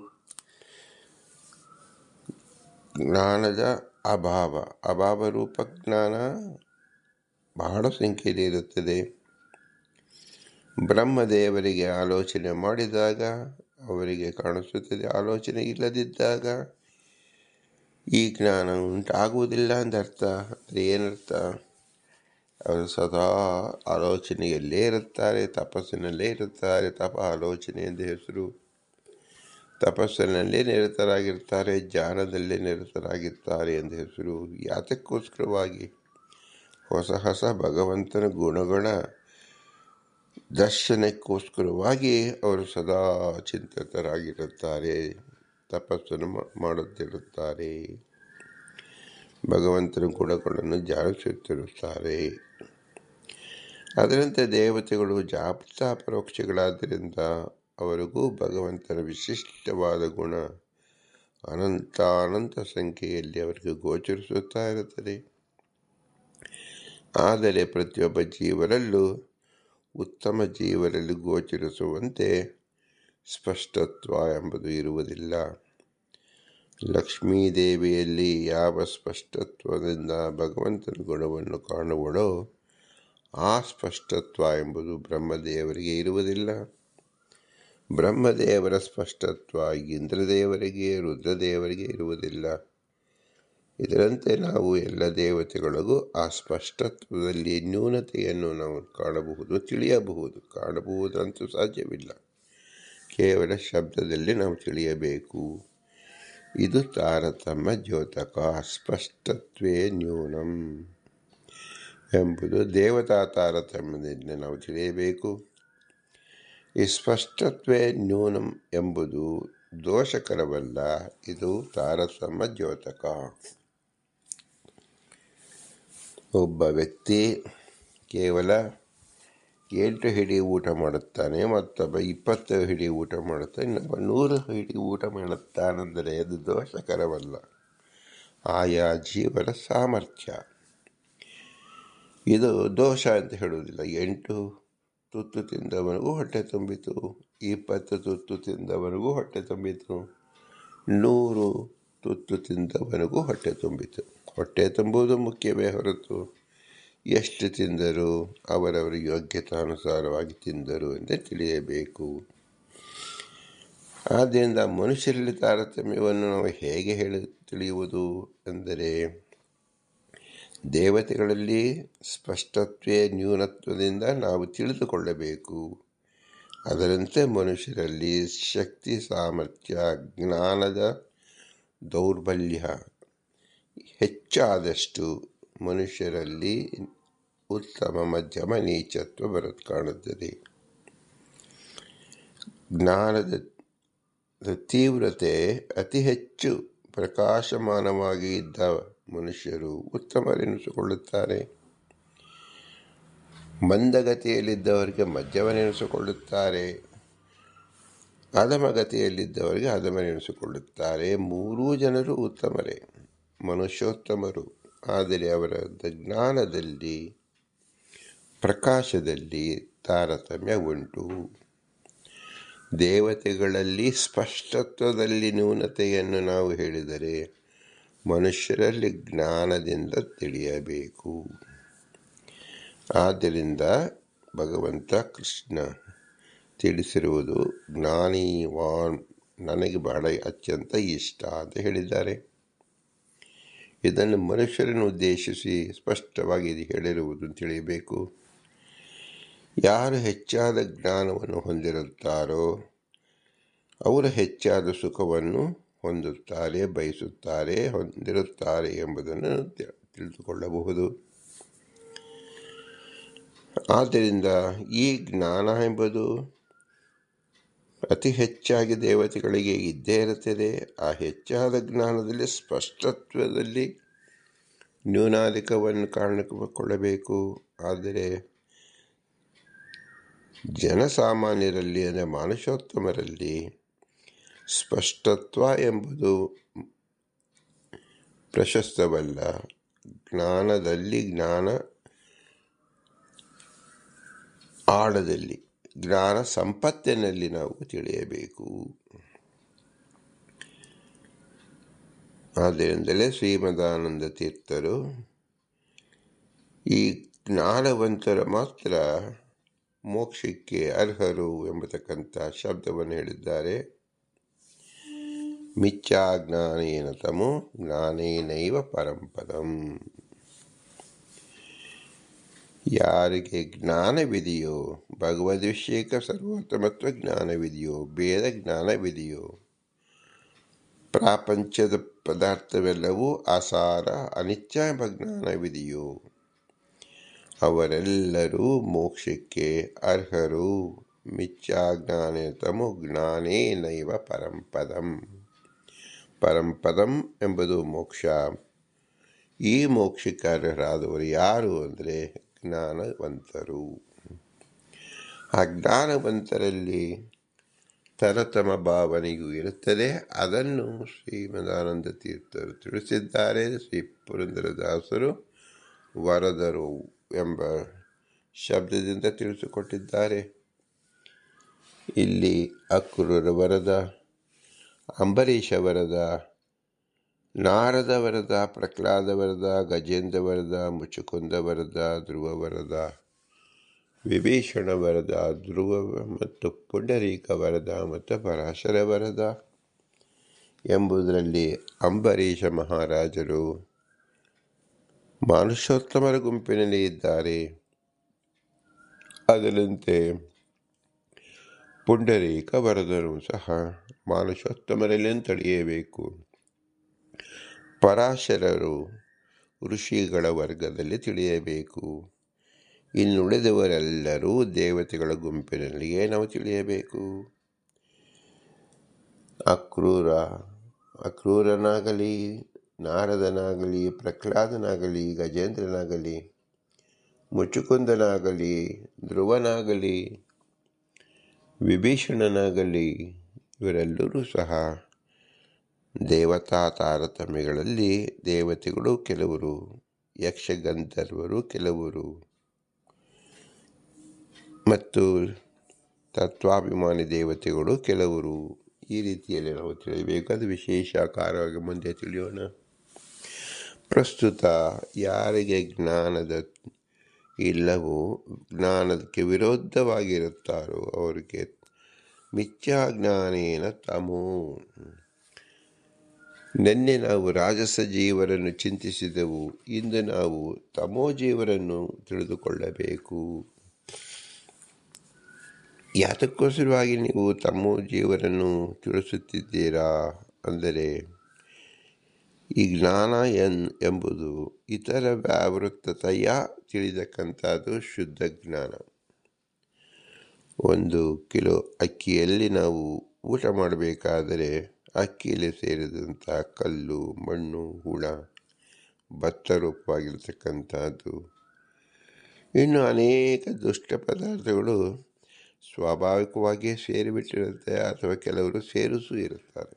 Speaker 1: ಜ್ಞಾನದ ಅಭಾವ ರೂಪ ಜ್ಞಾನ ಬಹಳ ಸಂಖ್ಯೆಯಲ್ಲಿ ಇರುತ್ತದೆ. ಬ್ರಹ್ಮದೇವರಿಗೆ ಆಲೋಚನೆ ಮಾಡಿದಾಗ ಅವರಿಗೆ ಕಾಣಿಸುತ್ತದೆ, ಆಲೋಚನೆ ಇಲ್ಲದಿದ್ದಾಗ ಈ ಜ್ಞಾನ ಉಂಟಾಗುವುದಿಲ್ಲ ಎಂದರ್ಥ. ಅದು ಏನರ್ಥ? ಅವರು ಸದಾ ಆಲೋಚನೆಯಲ್ಲೇ ಇರುತ್ತಾರೆ, ತಪಸ್ಸಿನಲ್ಲೇ ಇರುತ್ತಾರೆ. ಆಲೋಚನೆ ಎಂದು ಹೆಸರು. ತಪಸ್ಸಿನಲ್ಲೇ ನಿರತರಾಗಿರ್ತಾರೆ, ಧ್ಯಾನದಲ್ಲೇ ನಿರತರಾಗಿರ್ತಾರೆ ಎಂದು ಹೆಸರು. ಯಾತಕ್ಕೋಸ್ಕರವಾಗಿ? ಹೊಸ ಭಗವಂತನ ಗುಣಗಳ ದರ್ಶನಕ್ಕೋಸ್ಕರವಾಗಿ ಅವರು ಸದಾ ಚಿಂತಿತರಾಗಿರುತ್ತಾರೆ, ತಪಸ್ಸನ್ನು ಮಾಡುತ್ತಿರುತ್ತಾರೆ, ಭಗವಂತನ ಗುಣಗಳನ್ನು ಧ್ಯಾನಿಸುತ್ತಿರುತ್ತಾರೆ. ಅದರಂತೆ ದೇವತೆಗಳು ಜಾಗೃತ ಪರೋಕ್ಷಗಳಾದ್ದರಿಂದ ಅವರಿಗೂ ಭಗವಂತನ ವಿಶಿಷ್ಟವಾದ ಗುಣ ಅನಂತ ಸಂಖ್ಯೆಯಲ್ಲಿ ಅವರಿಗೆ ಗೋಚರಿಸುತ್ತಾ ಇರುತ್ತದೆ. ಆದರೆ ಪ್ರತಿಯೊಬ್ಬ ಜೀವರಲ್ಲೂ ಉತ್ತಮ ಜೀವರಲ್ಲಿ ಗೋಚರಿಸುವಂತೆ ಸ್ಪಷ್ಟತ್ವ ಎಂಬುದು ಇರುವುದಿಲ್ಲ. ಲಕ್ಷ್ಮೀದೇವಿಯಲ್ಲಿ ಯಾವ ಸ್ಪಷ್ಟತ್ವದಿಂದ ಭಗವಂತನ ಗುಣವನ್ನು ಕಾಣುವಳೋ ಆ ಸ್ಪಷ್ಟತ್ವ ಎಂಬುದು ಬ್ರಹ್ಮದೇವರಿಗೆ ಇರುವುದಿಲ್ಲ. ಬ್ರಹ್ಮದೇವರ ಸ್ಪಷ್ಟತ್ವ ಇಂದ್ರದೇವರಿಗೆ, ರುದ್ರದೇವರಿಗೆ ಇರುವುದಿಲ್ಲ. ಇದರಂತೆ ನಾವು ಎಲ್ಲ ದೇವತೆಗಳಿಗೂ ಆ ಸ್ಪಷ್ಟತ್ವದಲ್ಲಿ ನ್ಯೂನತೆಯನ್ನು ನಾವು ಕಾಣಬಹುದು, ತಿಳಿಯಬಹುದು. ಕಾಣಬಹುದಂತೂ ಸಾಧ್ಯವಿಲ್ಲ, ಕೇವಲ ಶಬ್ದದಲ್ಲಿ ನಾವು ತಿಳಿಯಬೇಕು. ಇದು ತಾರತಮ್ಯ ದ್ಯೋತಕ. ಸ್ಪಷ್ಟತ್ವೇ ನ್ಯೂನಂ ಎಂಬುದು ದೇವತಾ ತಾರತಮ್ಯದಿಂದ ನಾವು ತಿಳಿಯಬೇಕು. ಈ ಸ್ಪಷ್ಟತ್ವೇ ನ್ಯೂನಂ ಎಂಬುದು ದೋಷಕರವಲ್ಲ, ಇದು ತಾರತಮ್ಯ ದ್ಯೋತಕ. ಒಬ್ಬ ವ್ಯಕ್ತಿ ಕೇವಲ 8 ಹಿಡಿ ಊಟ ಮಾಡುತ್ತಾನೆ, ಮತ್ತೊಬ್ಬ 20 ಹಿಡಿ ಊಟ ಮಾಡುತ್ತಾನೆ, ಇನ್ನೊಬ್ಬ 100 ಹಿಡಿ ಊಟ ಮಾಡುತ್ತಾನೆಂದರೆ ಅದು ದೋಷಕರವಲ್ಲ, ಆಯಾ ಜೀವನ ಸಾಮರ್ಥ್ಯ. ಇದು ದೋಷ ಅಂತ ಹೇಳುವುದಿಲ್ಲ. 8 ತುತ್ತು ತಿಂದವನಿಗೂ ಹೊಟ್ಟೆ ತುಂಬಿತು, 20 ತುತ್ತು ತಿಂದವನಿಗೂ ಹೊಟ್ಟೆ ತುಂಬಿತು, 100 ತುತ್ತು ತಿಂದವನಿಗೂ ಹೊಟ್ಟೆ ತುಂಬಿತು. ಹೊಟ್ಟೆ ತುಂಬುವುದು ಮುಖ್ಯವೇ ಹೊರತು ಎಷ್ಟು ತಿಂದರು, ಅವರವರ ಯೋಗ್ಯತಾನುಸಾರವಾಗಿ ತಿಂದರು ಎಂದು ತಿಳಿಯಬೇಕು. ಆದ್ದರಿಂದ ಮನುಷ್ಯರಲ್ಲಿ ತಾರತಮ್ಯವನ್ನು ನಾವು ಹೇಗೆ ತಿಳಿಯುವುದು ಎಂದರೆ, ದೇವತೆಗಳಲ್ಲಿ ಸ್ಪಷ್ಟತ್ವೇ ನ್ಯೂನತ್ವದಿಂದ ನಾವು ತಿಳಿದುಕೊಳ್ಳಬೇಕು. ಅದರಂತೆ ಮನುಷ್ಯರಲ್ಲಿ ಶಕ್ತಿ ಸಾಮರ್ಥ್ಯ ಜ್ಞಾನದ ದೌರ್ಬಲ್ಯ ಹೆಚ್ಚಾದಷ್ಟು ಮನುಷ್ಯರಲ್ಲಿ ಉತ್ತಮ ಮಧ್ಯಮ ನೀಚತ್ವ ಕಾಣುತ್ತದೆ. ಜ್ಞಾನದ ತೀವ್ರತೆ ಅತಿ ಹೆಚ್ಚು ಪ್ರಕಾಶಮಾನವಾಗಿ ಇದ್ದ ಮನುಷ್ಯರು ಉತ್ತಮರೆನಿಸಿಕೊಳ್ಳುತ್ತಾರೆ. ಮಂದಗತಿಯಲ್ಲಿದ್ದವರಿಗೆ ಮಧ್ಯಮನೆನಿಸಿಕೊಳ್ಳುತ್ತಾರೆ, ಅಧಮಗತಿಯಲ್ಲಿದ್ದವರಿಗೆ ಅಧಮನೆನಿಸಿಕೊಳ್ಳುತ್ತಾರೆ. 3 ಜನರು ಉತ್ತಮರೇ. ಮನುಷ್ಯೋತ್ತಮರು. ಆದರೆ ಅವರ ಜ್ಞಾನದಲ್ಲಿ, ಪ್ರಕಾಶದಲ್ಲಿ ತಾರತಮ್ಯ ಉಂಟು. ದೇವತೆಗಳಲ್ಲಿ ಸ್ಪಷ್ಟತ್ವದಲ್ಲಿ ನ್ಯೂನತೆಯನ್ನು ನಾವು ಹೇಳಿದರೆ, ಮನುಷ್ಯರಲ್ಲಿ ಜ್ಞಾನದಿಂದ ತಿಳಿಯಬೇಕು. ಆದ್ದರಿಂದ ಭಗವಂತ ಕೃಷ್ಣ ತಿಳಿಸಿರುವುದು ಜ್ಞಾನಿವಾನ್ ನನಗೆ ಬಹಳ ಅತ್ಯಂತ ಇಷ್ಟ ಅಂತ ಹೇಳಿದ್ದಾರೆ. ಇದನ್ನು ಮನುಷ್ಯರನ್ನು ಉದ್ದೇಶಿಸಿ ಸ್ಪಷ್ಟವಾಗಿ ಹೇಳಿರುವುದು ತಿಳಿಯಬೇಕು. ಯಾರು ಹೆಚ್ಚಾದ ಜ್ಞಾನವನ್ನು ಹೊಂದಿರುತ್ತಾರೋ ಅವರು ಹೆಚ್ಚಾದ ಸುಖವನ್ನು ಹೊಂದುತ್ತಾರೆ, ಬಯಸುತ್ತಾರೆ, ಹೊಂದಿರುತ್ತಾರೆ ಎಂಬುದನ್ನು ತಿಳಿದುಕೊಳ್ಳಬಹುದು. ಆದ್ದರಿಂದ ಈ ಜ್ಞಾನ ಎಂಬುದು ಅತಿ ಹೆಚ್ಚಾಗಿ ದೇವತೆಗಳಿಗೆ ಇದ್ದೇ ಇರುತ್ತದೆ. ಆ ಹೆಚ್ಚಾದ ಜ್ಞಾನದಲ್ಲಿ ಸ್ಪಷ್ಟತ್ವದಲ್ಲಿ ನ್ಯೂನಾಧಿಕವನ್ನು ಕಾಣಿಸಿಕೊಳ್ಳಬೇಕು. ಆದರೆ ಜನಸಾಮಾನ್ಯರಲ್ಲಿ ಅಂದರೆ ಮಾನುಷೋತ್ತಮರಲ್ಲಿ ಸ್ಪಷ್ಟತ್ವ ಎಂಬುದು ಪ್ರಶಸ್ತವಲ್ಲ. ಜ್ಞಾನದಲ್ಲಿ, ಜ್ಞಾನ ಆಳದಲ್ಲಿ, ಜ್ಞಾನ ಸಂಪತ್ತಿನಲ್ಲಿ ನಾವು ತಿಳಿಯಬೇಕು. ಆದ್ದರಿಂದಲೇ ಶ್ರೀಮದಾನಂದ ತೀರ್ಥರು ಈ ಜ್ಞಾನವಂತರು ಮಾತ್ರ ಮೋಕ್ಷಕ್ಕೆ ಅರ್ಹರು ಎಂಬತಕ್ಕಂಥ ಶಬ್ದವನ್ನು ಹೇಳಿದ್ದಾರೆ. ಮಿಥ್ಯಾಜ್ಞಾನೇನ ತಮೋ ಜ್ಞಾನೇನೈವ ಪರಂಪದಂ. ಯಾರಿಗೆ ಜ್ಞಾನವಿದೆಯೋ, ಭಗವದ್ವಿಷಯಕ ಸರ್ವೋತ್ತಮತ್ವ ಜ್ಞಾನವಿದೆಯೋ, ಭೇದ ಜ್ಞಾನವಿದೆಯೋ, ಪ್ರಾಪಂಚದ ಪದಾರ್ಥವೆಲ್ಲವೂ ಅಸಾರ ಅನಿತ್ಯ ಎಂಬ ಜ್ಞಾನವಿದೆಯೋ, ಅವರೆಲ್ಲರೂ ಮೋಕ್ಷಕ್ಕೆ ಅರ್ಹರು. ಮಿಥ್ಯಾಜ್ಞಾನೇ ತಮೋ ಜ್ಞಾನೇನೈವ ಪರಂಪದಂ. ಪರಂಪದಂ ಎಂಬುದು ಮೋಕ್ಷ. ಈ ಮೋಕ್ಷಕ್ಕೆ ಅರ್ಹರಾದವರು ಯಾರು ಅಂದರೆ ಜ್ಞಾನವಂತರು. ಆ ಜ್ಞಾನವಂತರಲ್ಲಿ ತರತಮ ಭಾವನೆಯೂ ಇರುತ್ತದೆ. ಅದನ್ನು ಶ್ರೀಮದಾನಂದ ತೀರ್ಥರು ತಿಳಿಸಿದ್ದಾರೆ. ಶ್ರೀ ಪುರಂದರದಾಸರು ವರದರು ಎಂಬ ಶಬ್ದದಿಂದ ತಿಳಿಸಿಕೊಟ್ಟಿದ್ದಾರೆ. ಇಲ್ಲಿ ಅಕ್ರೂರ ವರದ, ಅಂಬರೀಷ ವರದ, ನಾರದ ವರದ, ಪ್ರಹ್ಲಾದ ವರದ, ಗಜೇಂದ್ರ ವರದ, ಮುಚುಕುಂದ ವರದ, ಧ್ರುವ ವರದ, ವಿಭೀಷಣ ವರದ, ಧ್ರುವ ಮತ್ತು ಪುಂಡರೀಕ ವರದ ಮತ್ತು ಪರಾಶರ ವರದ ಎಂಬುದರಲ್ಲಿ ಅಂಬರೀಷ ಮಹಾರಾಜರು ಮಾನುಷೋತ್ತಮರ ಗುಂಪಿನಲ್ಲಿ ಇದ್ದಾರೆ. ಅದರಂತೆ ಪುಂಡರೀಕ ವರದರು ಸಹ ಮಾನುಷೋತ್ತಮರಲ್ಲಿ ತಿಳಿಯಬೇಕು. ಪರಾಶರರು ಋಷಿಗಳ ವರ್ಗದಲ್ಲಿ ತಿಳಿಯಬೇಕು. ಇನ್ನುಳಿದವರೆಲ್ಲರೂ ದೇವತೆಗಳ ಗುಂಪಿನಲ್ಲಿಯೇ ನಾವು ತಿಳಿಯಬೇಕು. ಅಕ್ರೂರನಾಗಲಿ, ನಾರದನಾಗಲಿ, ಪ್ರಹ್ಲಾದನಾಗಲಿ, ಗಜೇಂದ್ರನಾಗಲಿ, ಮುಚುಕುಂದನಾಗಲಿ, ಧ್ರುವನಾಗಲಿ, ವಿಭೀಷಣನಾಗಲಿ, ಇವರೆಲ್ಲರೂ ಸಹ ದೇವತಾ ತಾರತಮ್ಯಗಳಲ್ಲಿ ದೇವತೆಗಳು ಕೆಲವರು, ಯಕ್ಷಗಂಧರ್ವರು ಕೆಲವರು, ಮತ್ತು ತತ್ವಾಭಿಮಾನಿ ದೇವತೆಗಳು ಕೆಲವರು. ಈ ರೀತಿಯಲ್ಲಿ ನಾವು ತಿಳಿಯಬೇಕು. ಅದು ವಿಶೇಷಾಕಾರವಾಗಿ ಮುಂದೆ ತಿಳಿಯೋಣ. ಪ್ರಸ್ತುತ ಯಾರಿಗೆ ಜ್ಞಾನದ ಇಲ್ಲವೋ, ಜ್ಞಾನಕ್ಕೆ ವಿರೋಧವಾಗಿರುತ್ತಾರೋ ಅವರಿಗೆ ಮಿಥ್ಯಾಜ್ಞಾನೇನ ತಮೋ. ನಿನ್ನೆ ನಾವು ರಾಜಸ ಜೀವರನ್ನು ಚಿಂತಿಸಿದೆವು. ಇಂದು ನಾವು ತಮೋ ಜೀವರನ್ನು ತಿಳಿದುಕೊಳ್ಳಬೇಕು. ಯಾತಕ್ಕೋಸ್ಕರವಾಗಿ ನೀವು ತಮೋ ಜೀವರನ್ನು ತಿಳಿಸುತ್ತಿದ್ದೀರಾ ಅಂದರೆ, ಈ ಜ್ಞಾನ ಎಂಬುದು ಇತರ ವ್ಯಾವೃತ್ತತೆಯ ತಿಳಿದಕ್ಕಂಥದ್ದು ಶುದ್ಧ ಜ್ಞಾನ. 1 ಕಿಲೋ ಅಕ್ಕಿಯಲ್ಲಿ ನಾವು ಊಟ ಮಾಡಬೇಕಾದರೆ ಅಕ್ಕಿಯಲ್ಲಿ ಸೇರಿದಂಥ ಕಲ್ಲು, ಮಣ್ಣು, ಹುಳ, ಭತ್ತ ರೂಪವಾಗಿರ್ತಕ್ಕಂಥದ್ದು, ಇನ್ನು ಅನೇಕ ದುಷ್ಟ ಪದಾರ್ಥಗಳು ಸ್ವಾಭಾವಿಕವಾಗಿಯೇ ಸೇರಿಬಿಟ್ಟಿರುತ್ತೆ, ಅಥವಾ ಕೆಲವರು ಸೇರಿಸೂ ಇರುತ್ತಾರೆ.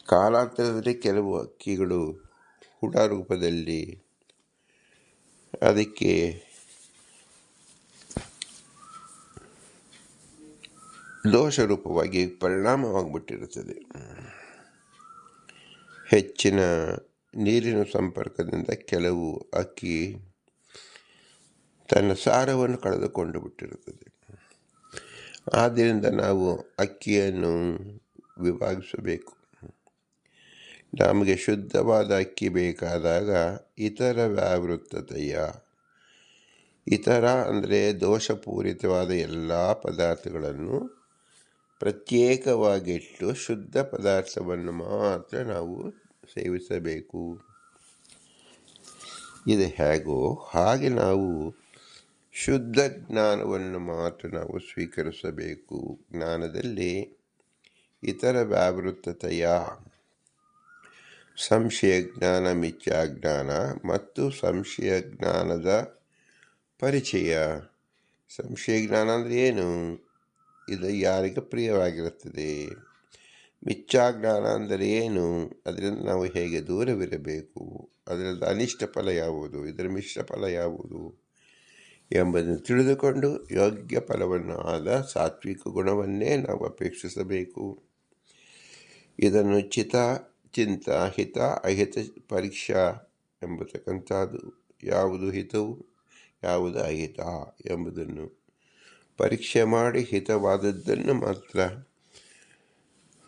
Speaker 1: ಕಾಲಾಂತರದಲ್ಲಿ ಕೆಲವು ಅಕ್ಕಿಗಳು ಹುಳ ರೂಪದಲ್ಲಿ ಅದಕ್ಕೆ ದೋಷ ರೂಪವಾಗಿ ಪರಿಣಾಮವಾಗಿಬಿಟ್ಟಿರುತ್ತದೆ. ಹೆಚ್ಚಿನ ನೀರಿನ ಸಂಪರ್ಕದಿಂದ ಕೆಲವು ಅಕ್ಕಿ ತನ್ನ ಸಾರವನ್ನು ಕಳೆದುಕೊಂಡು ಬಿಟ್ಟಿರುತ್ತದೆ. ಆದ್ದರಿಂದ ನಾವು ಅಕ್ಕಿಯನ್ನು ವಿಭಾಗಿಸಬೇಕು. ನಮಗೆ ಶುದ್ಧವಾದ ಅಕ್ಕಿ ಬೇಕಾದಾಗ ಇತರ ವ್ಯಾವೃತ್ತತೆಯ ಇತರ ಅಂದರೆ ದೋಷಪೂರಿತವಾದ ಎಲ್ಲ ಪದಾರ್ಥಗಳನ್ನು ಪ್ರತ್ಯೇಕವಾಗಿಟ್ಟು ಶುದ್ಧ ಪದಾರ್ಥವನ್ನು ಮಾತ್ರ ನಾವು ಸೇವಿಸಬೇಕು. ಇದು ಹೇಗೋ ಹಾಗೆ ನಾವು ಶುದ್ಧ ಜ್ಞಾನವನ್ನು ಮಾತ್ರ ನಾವು ಸ್ವೀಕರಿಸಬೇಕು. ಜ್ಞಾನದಲ್ಲಿ ಇತರ ವ್ಯಾವೃತ್ತತೆಯ ಸಂಶಯ ಜ್ಞಾನ, ಮಿಥ್ಯಾಜ್ಞಾನ ಮತ್ತು ಸಂಶಯ ಜ್ಞಾನದ ಪರಿಚಯ. ಸಂಶಯ ಜ್ಞಾನ ಅಂದರೆ ಏನು? ಇದು ಯಾರಿಗೆ ಪ್ರಿಯವಾಗಿರುತ್ತದೆ. ಮಿಥ್ಯಾಜ್ಞಾನ ಅಂದರೆ ಏನು? ಅದರಿಂದ ನಾವು ಹೇಗೆ ದೂರವಿರಬೇಕು, ಅದರಿಂದ ಅನಿಷ್ಟ ಫಲ ಯಾವುದು, ಇದರ ಮಿಶ್ರ ಫಲ ಯಾವುದು ಎಂಬುದನ್ನು ತಿಳಿದುಕೊಂಡು ಯೋಗ್ಯ ಫಲವನ್ನು ಆದ ಸಾತ್ವಿಕ ಗುಣವನ್ನೇ ನಾವು ಅಪೇಕ್ಷಿಸಬೇಕು. ಇದನ್ನು ಚಿಂತ ಹಿತ ಅಹಿತ ಪರೀಕ್ಷಾ ಎಂಬತಕ್ಕಂಥದ್ದು. ಯಾವುದು ಹಿತವು ಯಾವುದು ಅಹಿತ ಎಂಬುದನ್ನು ಪರೀಕ್ಷೆ ಮಾಡಿ ಹಿತವಾದದ್ದನ್ನು ಮಾತ್ರ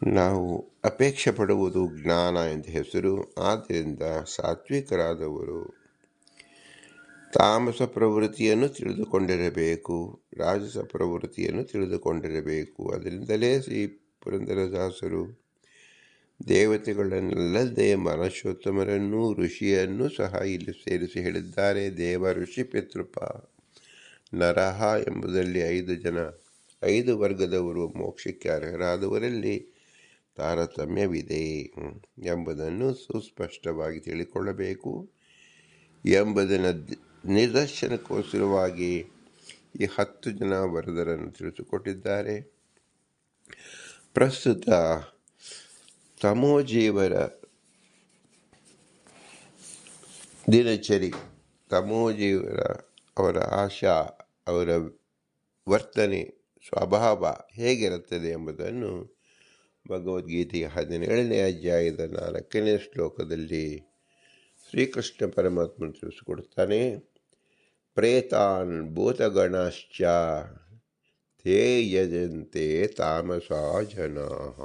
Speaker 1: ನಾವು ಅಪೇಕ್ಷೆ ಪಡುವುದು ಜ್ಞಾನ ಎಂದು ಹೆಸರು. ಆದ್ದರಿಂದ ಸಾತ್ವಿಕರಾದವರು ತಾಮಸ ಪ್ರವೃತ್ತಿಯನ್ನು ತಿಳಿದುಕೊಂಡಿರಬೇಕು, ರಾಜಸ ಪ್ರವೃತ್ತಿಯನ್ನು ತಿಳಿದುಕೊಂಡಿರಬೇಕು. ಅದರಿಂದಲೇ ಶ್ರೀ ಪುರಂದರದಾಸರು ದೇವತೆಗಳನ್ನಲ್ಲದೆ ಮನುಷ್ಯೋತ್ತಮರನ್ನೂ ಋಷಿಯನ್ನು ಸಹ ಇಲ್ಲಿ ಸೇರಿಸಿ ಹೇಳಿದ್ದಾರೆ. ದೇವ ಋಷಿ ಪಿತೃಪ ನರಹ ಎಂಬುದರಲ್ಲಿ 5 ವರ್ಗದವರು ಮೋಕ್ಷಕ್ಕೆ ಅರ್ಹರಾದವರಲ್ಲಿ ತಾರತಮ್ಯವಿದೆ ಎಂಬುದನ್ನು ಸುಸ್ಪಷ್ಟವಾಗಿ ತಿಳಿದುಕೊಳ್ಳಬೇಕು ಎಂಬುದನ್ನು ನಿದರ್ಶನಕ್ಕೋಸ್ಕರವಾಗಿ ಈ 10 ವರದರನ್ನು ತಿಳಿಸಿಕೊಟ್ಟಿದ್ದಾರೆ. ಪ್ರಸ್ತುತ ತಮೋಜೀವರ ದಿನಚರಿ, ತಮೋಜೀವರ ಅವರ ಆಶಾ, ಅವರ ವರ್ತನೆ, ಸ್ವಭಾವ ಹೇಗಿರುತ್ತದೆ ಎಂಬುದನ್ನು ಭಗವದ್ಗೀತೆಯ 17ನೇ ಅಧ್ಯಾಯದ 4ನೇ ಶ್ಲೋಕದಲ್ಲಿ ಶ್ರೀಕೃಷ್ಣ ಪರಮಾತ್ಮನು ತಿಳಿಸಿಕೊಡುತ್ತಾನೆ. ಪ್ರೇತಾನ್ ಭೂತಗಣಶ್ಚ ತೇ ಯಜಂತೆ ತಾಮಸಾ ಜನಾಃ.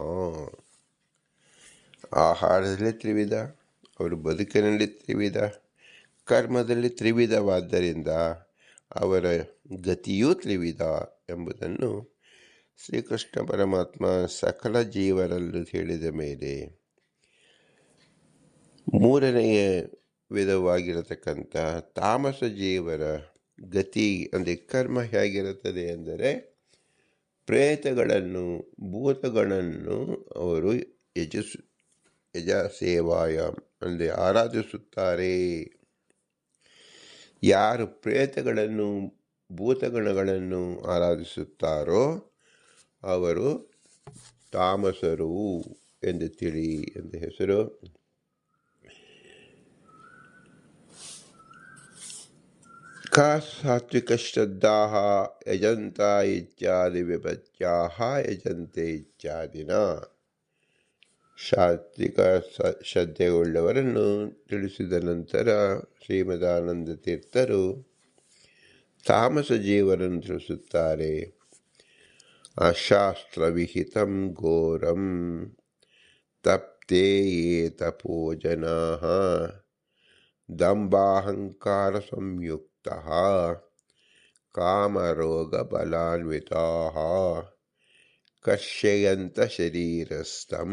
Speaker 1: ಆಹಾರದಲ್ಲಿ ತ್ರಿವಿಧ, ಅವರು ಬದುಕಿನಲ್ಲಿ ತ್ರಿವಿಧ, ಕರ್ಮದಲ್ಲಿ ತ್ರಿವಿಧವಾದ್ದರಿಂದ ಅವರ ಗತಿಯೂ ತ್ರಿವಿಧ ಎಂಬುದನ್ನು ಶ್ರೀಕೃಷ್ಣ ಪರಮಾತ್ಮ ಸಕಲ ಜೀವರಲ್ಲೂ ಹೇಳಿದ ಮೇಲೆ 3ನೆಯ ವಿಧವಾಗಿರತಕ್ಕಂಥ ತಾಮಸ ಜೀವರ ಗತಿ ಅಂದರೆ ಕರ್ಮ ಹೇಗಿರುತ್ತದೆ ಎಂದರೆ ಪ್ರೇತಗಳನ್ನು ಭೂತಗಳನ್ನು ಅವರು ಯಜಸೇವಾಯ ಅಂದರೆ ಆರಾಧಿಸುತ್ತಾರೆ. ಯಾರು ಪ್ರೇತಗಳನ್ನು ಭೂತಗಣಗಳನ್ನು ಆರಾಧಿಸುತ್ತಾರೋ ಅವರು ತಾಮಸರು ಎಂದು ತಿಳಿ ಎಂದು ಹೆಸರು. ಸಾತ್ವಿಕ ಶ್ರದ್ಧಾ ಯಜಂತ ಇತ್ಯಾದಿ ವಿಭತ್ಯಾಹ ಯಜಂತೆ ಇತ್ಯಾದಿನ. ಸಾತ್ವಿಕ ಶ್ರದ್ಧೆಯುಳ್ಳವರನ್ನು ತಿಳಿಸಿದ ನಂತರ ಶ್ರೀಮದಾನಂದ ತೀರ್ಥರು ತಾಮಸ ಜೀವರನ್ನು ತಿಳಿಸುತ್ತಾರೆ. ಅಶಾಸ್ತ್ರವಿಹಿತಂ ಘೋರಂ ತಪ್ತೇ ಯೇ ತಪೋ ಜನಾಃ ದಂಭಾಹಂಕಾರ ಸಂಯುಕ್ತಃ ಕಾಮರೋಗ ಬಲಾನ್ವಿತಾಃ ಕರ್ಷಯಂತ ಶರೀರಸ್ಥಂ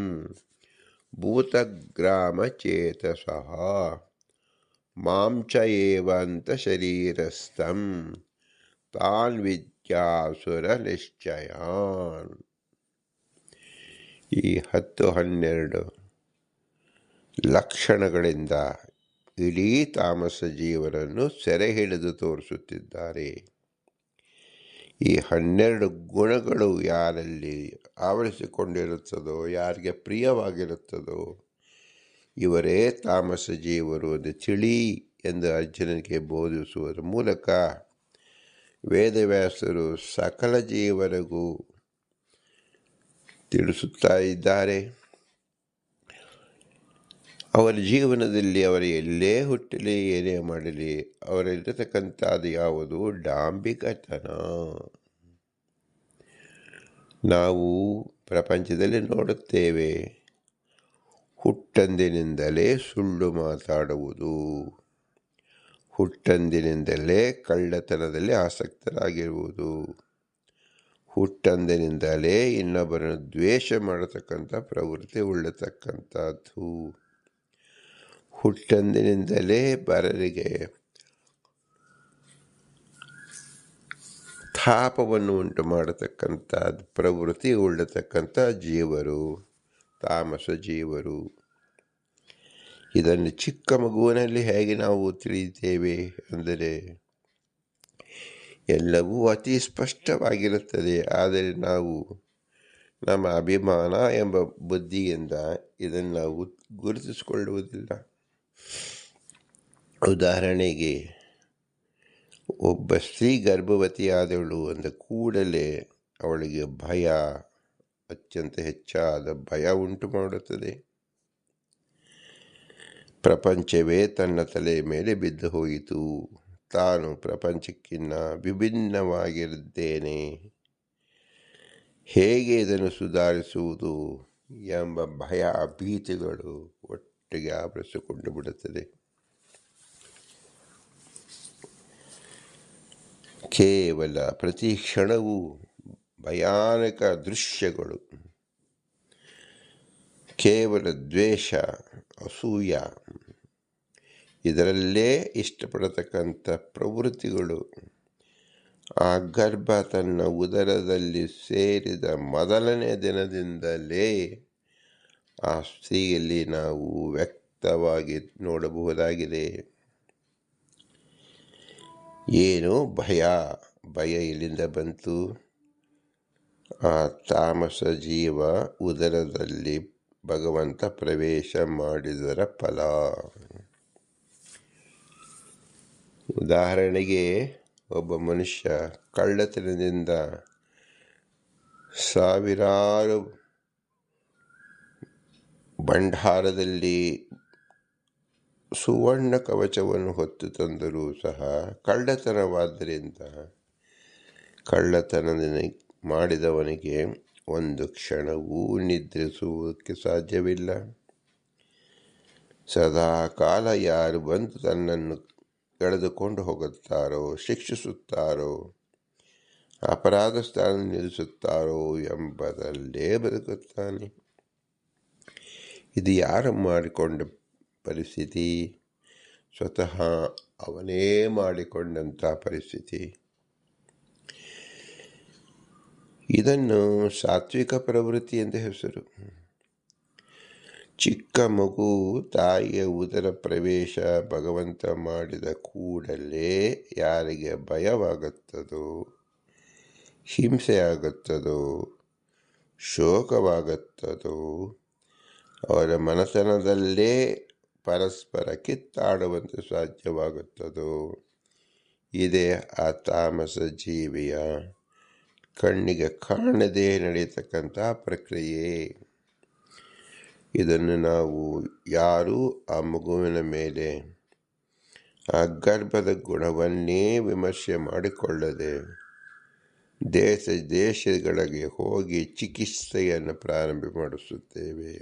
Speaker 1: ಭೂತಗ್ರಾಮಚೇತಸಃ ಮಾಂ ಚ ಏವಂತ ಶರೀರಸ್ಥಂ ತಾನ್ ವಿದ್ಯಾಸುರ ನಿಶ್ಚಯಾನ್. ಈ 10-12 ಲಕ್ಷಣಗಳಿಂದ ಇಡೀ ತಾಮಸ ಜೀವನನ್ನು ಸೆರೆ ಹಿಡಿದು ತೋರಿಸುತ್ತಿದ್ದಾರೆ. ಈ 12 ಗುಣಗಳು ಯಾರಲ್ಲಿ ಆವರಿಸಿಕೊಂಡಿರುತ್ತದೋ, ಯಾರಿಗೆ ಪ್ರಿಯವಾಗಿರುತ್ತದೋ ಇವರೇ ತಾಮಸ ಜೀವರು ಎಂದು ತಿಳಿ ಎಂದು ಅರ್ಜುನನಿಗೆ ಬೋಧಿಸುವುದರ ಮೂಲಕ ವೇದವ್ಯಾಸರು ಸಕಲ ಜೀವರಿಗೂ ತಿಳಿಸುತ್ತಾ ಇದ್ದಾರೆ. ಅವರ ಜೀವನದಲ್ಲಿ ಅವರು ಎಲ್ಲೇ ಹುಟ್ಟಲಿ, ಏನೇ ಮಾಡಲಿ, ಅವರಲ್ಲಿರತಕ್ಕಂಥದ್ದು ಯಾವುದು? ಡಾಂಬಿಕತನ. ನಾವು ಪ್ರಪಂಚದಲ್ಲಿ ನೋಡುತ್ತೇವೆ, ಹುಟ್ಟಂದಿನಿಂದಲೇ ಸುಳ್ಳು ಮಾತಾಡುವುದು, ಹುಟ್ಟಂದಿನಿಂದಲೇ ಕಳ್ಳತನದಲ್ಲಿ ಆಸಕ್ತರಾಗಿರುವುದು, ಹುಟ್ಟಂದಿನಿಂದಲೇ ಇನ್ನೊಬ್ಬರನ್ನು ದ್ವೇಷ ಮಾಡತಕ್ಕಂಥ ಪ್ರವೃತ್ತಿ ಉಳ್ಳತಕ್ಕಂಥದ್ದು, ಹುಟ್ಟಂದಿನಿಂದಲೇ ಪರರಿಗೆ ತಾಪವನ್ನು ಉಂಟು ಮಾಡತಕ್ಕಂಥ ಪ್ರವೃತ್ತಿ ಉಳ್ಳತಕ್ಕಂಥ ಜೀವರು ತಾಮಸ ಜೀವರು. ಇದನ್ನು ಚಿಕ್ಕ ಮಗುವಿನಲ್ಲಿ ಹೇಗೆ ನಾವು ತಿಳಿಯುತ್ತೇವೆ ಅಂದರೆ, ಎಲ್ಲವೂ ಅತಿ ಸ್ಪಷ್ಟವಾಗಿರುತ್ತದೆ, ಆದರೆ ನಾವು ನಮ್ಮ ಅಭಿಮಾನ ಎಂಬ ಬುದ್ಧಿಯಿಂದ ಇದನ್ನು ನಾವು ಗುರುತಿಸಿಕೊಳ್ಳುವುದಿಲ್ಲ. ಉದಾಹರಣೆಗೆ, ಒಬ್ಬ ಸ್ತ್ರೀ ಗರ್ಭವತಿಯಾದವಳು ಅಂದ ಕೂಡಲೇ ಅವಳಿಗೆ ಭಯ, ಅತ್ಯಂತ ಹೆಚ್ಚಾದ ಭಯ ಉಂಟು ಮಾಡುತ್ತದೆ. ಪ್ರಪಂಚವೇ ತನ್ನ ತಲೆಯ ಮೇಲೆ ಬಿದ್ದು ಹೋಯಿತು, ತಾನು ಪ್ರಪಂಚಕ್ಕಿಂತ ವಿಭಿನ್ನವಾಗಿರುತ್ತೇನೆ, ಹೇಗೆ ಇದನ್ನು ಸುಧಾರಿಸುವುದು ಎಂಬ ಭಯ, ಭೀತಿಗಳು ಒಟ್ಟಿಗೆ ಆವರಿಸಿಕೊಂಡು ಬಿಡುತ್ತದೆ. ಕೇವಲ ಪ್ರತಿ ಕ್ಷಣವೂ ಭಯಾನಕ ದೃಶ್ಯಗಳು, ಕೇವಲ ದ್ವೇಷ, ಅಸೂಯ, ಇದರಲ್ಲೇ ಇಷ್ಟಪಡತಕ್ಕಂಥ ಪ್ರವೃತ್ತಿಗಳು. ಆ ಗರ್ಭ ತನ್ನ ಉದರದಲ್ಲಿ ಸೇರಿದ ಮೊದಲನೇ ದಿನದಿಂದಲೇ ಆ ಸ್ತ್ರೀಯಲ್ಲಿ ನಾವು ವ್ಯಕ್ತವಾಗಿ ನೋಡಬಹುದಾಗಿದೆ. ಏನು ಭಯ? ಭಯ ಎಲ್ಲಿಂದ ಬಂತು? ಆ ತಾಮಸ ಜೀವ ಉದರದಲ್ಲಿ ಭಗವಂತ ಪ್ರವೇಶ ಮಾಡಿದರ ಫಲ. ಉದಾಹರಣೆಗೆ, ಒಬ್ಬ ಮನುಷ್ಯ ಕಳ್ಳತನದಿಂದ ಸಾವಿರಾರು ಭಂಡಾರದಲ್ಲಿ ಸುವರ್ಣ ಕವಚವನ್ನು ಹೊತ್ತು ತಂದರೂ ಸಹ ಕಳ್ಳತನವಾದ್ದರಿಂದ ಕಳ್ಳತನದ ಮಾಡಿದವನಿಗೆ ಒಂದು ಕ್ಷಣವೂ ನಿದ್ರಿಸುವುದಕ್ಕೆ ಸಾಧ್ಯವಿಲ್ಲ. ಸದಾ ಕಾಲ ಯಾರು ಬಂದು ತನ್ನನ್ನು ಎಳೆದುಕೊಂಡು ಹೋಗುತ್ತಾರೋ, ಶಿಕ್ಷಿಸುತ್ತಾರೋ, ಅಪರಾಧ ಸ್ಥಾನ ನಿಲ್ಲಿಸುತ್ತಾರೋ ಎಂಬುದಲ್ಲೇ ಬದುಕುತ್ತಾನೆ. ಇದು ಯಾರು ಮಾಡಿಕೊಂಡ ಪರಿಸ್ಥಿತಿ? ಸ್ವತಃ ಅವನೇ ಮಾಡಿಕೊಂಡಂಥ ಪರಿಸ್ಥಿತಿ. ಇದನ್ನು ಸಾತ್ವಿಕ ಪ್ರವೃತ್ತಿ ಎಂದು ಹೆಸರು. ಚಿಕ್ಕ ಮಗು ತಾಯಿಯ ಉದರ ಪ್ರವೇಶ ಭಗವಂತ ಮಾಡಿದ ಕೂಡಲೇ ಯಾರಿಗೆ ಭಯವಾಗುತ್ತದೋ, ಹಿಂಸೆಯಾಗುತ್ತದೋ, ಶೋಕವಾಗುತ್ತದೋ, ಅವರ ಮನತನದಲ್ಲೇ ಪರಸ್ಪರ ಕಿತ್ತಾಡುವಂತೆ ಸಾಧ್ಯವಾಗುತ್ತದೋ, ಇದೇ ಆ ತಾಮಸ ಜೀವಿಯ ಕಣ್ಣಿಗೆ ಕಾಣದೇ ನಡೆಯತಕ್ಕಂಥ ಪ್ರಕ್ರಿಯೆ. ಇದನ್ನು ನಾವು ಯಾರೂ ಆ ಮಗುವಿನ ಮೇಲೆ ಆ ಗರ್ಭದ ಗುಣವನ್ನೇ ವಿಮರ್ಶೆ ಮಾಡಿಕೊಳ್ಳದೆ ದೇಶ ದೇಶಗಳಿಗೆ ಹೋಗಿ ಚಿಕಿತ್ಸೆಯನ್ನು ಪ್ರಾರಂಭ ಮಾಡಿಸುತ್ತೇವೆ.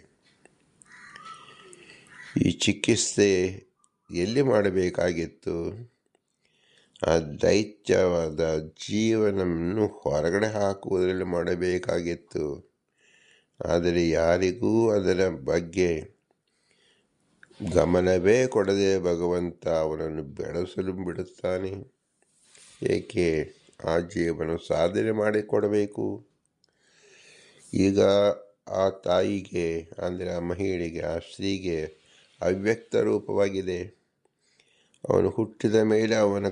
Speaker 1: ಈ ಚಿಕಿತ್ಸೆ ಎಲ್ಲಿ ಮಾಡಬೇಕಾಗಿತ್ತು? ಆ ದೈತ್ಯವಾದ ಜೀವನವನ್ನು ಹೊರಗಡೆ ಹಾಕುವುದರಲ್ಲಿ ಮಾಡಬೇಕಾಗಿತ್ತು. ಆದರೆ ಯಾರಿಗೂ ಅದರ ಬಗ್ಗೆ ಗಮನವೇ ಕೊಡದೆ ಭಗವಂತ ಅವನನ್ನು ಬೆಳೆಸಲು ಬಿಡುತ್ತಾನೆ. ಏಕೆ? ಆ ಜೀವನ ಸಾಧನೆ ಮಾಡಿಕೊಡಬೇಕು. ಈಗ ಆ ತಾಯಿಗೆ, ಅಂದರೆ ಆ ಮಹಿಳೆಗೆ, ಆ ಸ್ತ್ರೀಗೆ ಅವ್ಯಕ್ತ ರೂಪವಾಗಿದೆ. ಅವನು ಹುಟ್ಟಿದ ಮೇಲೆ ಅವನ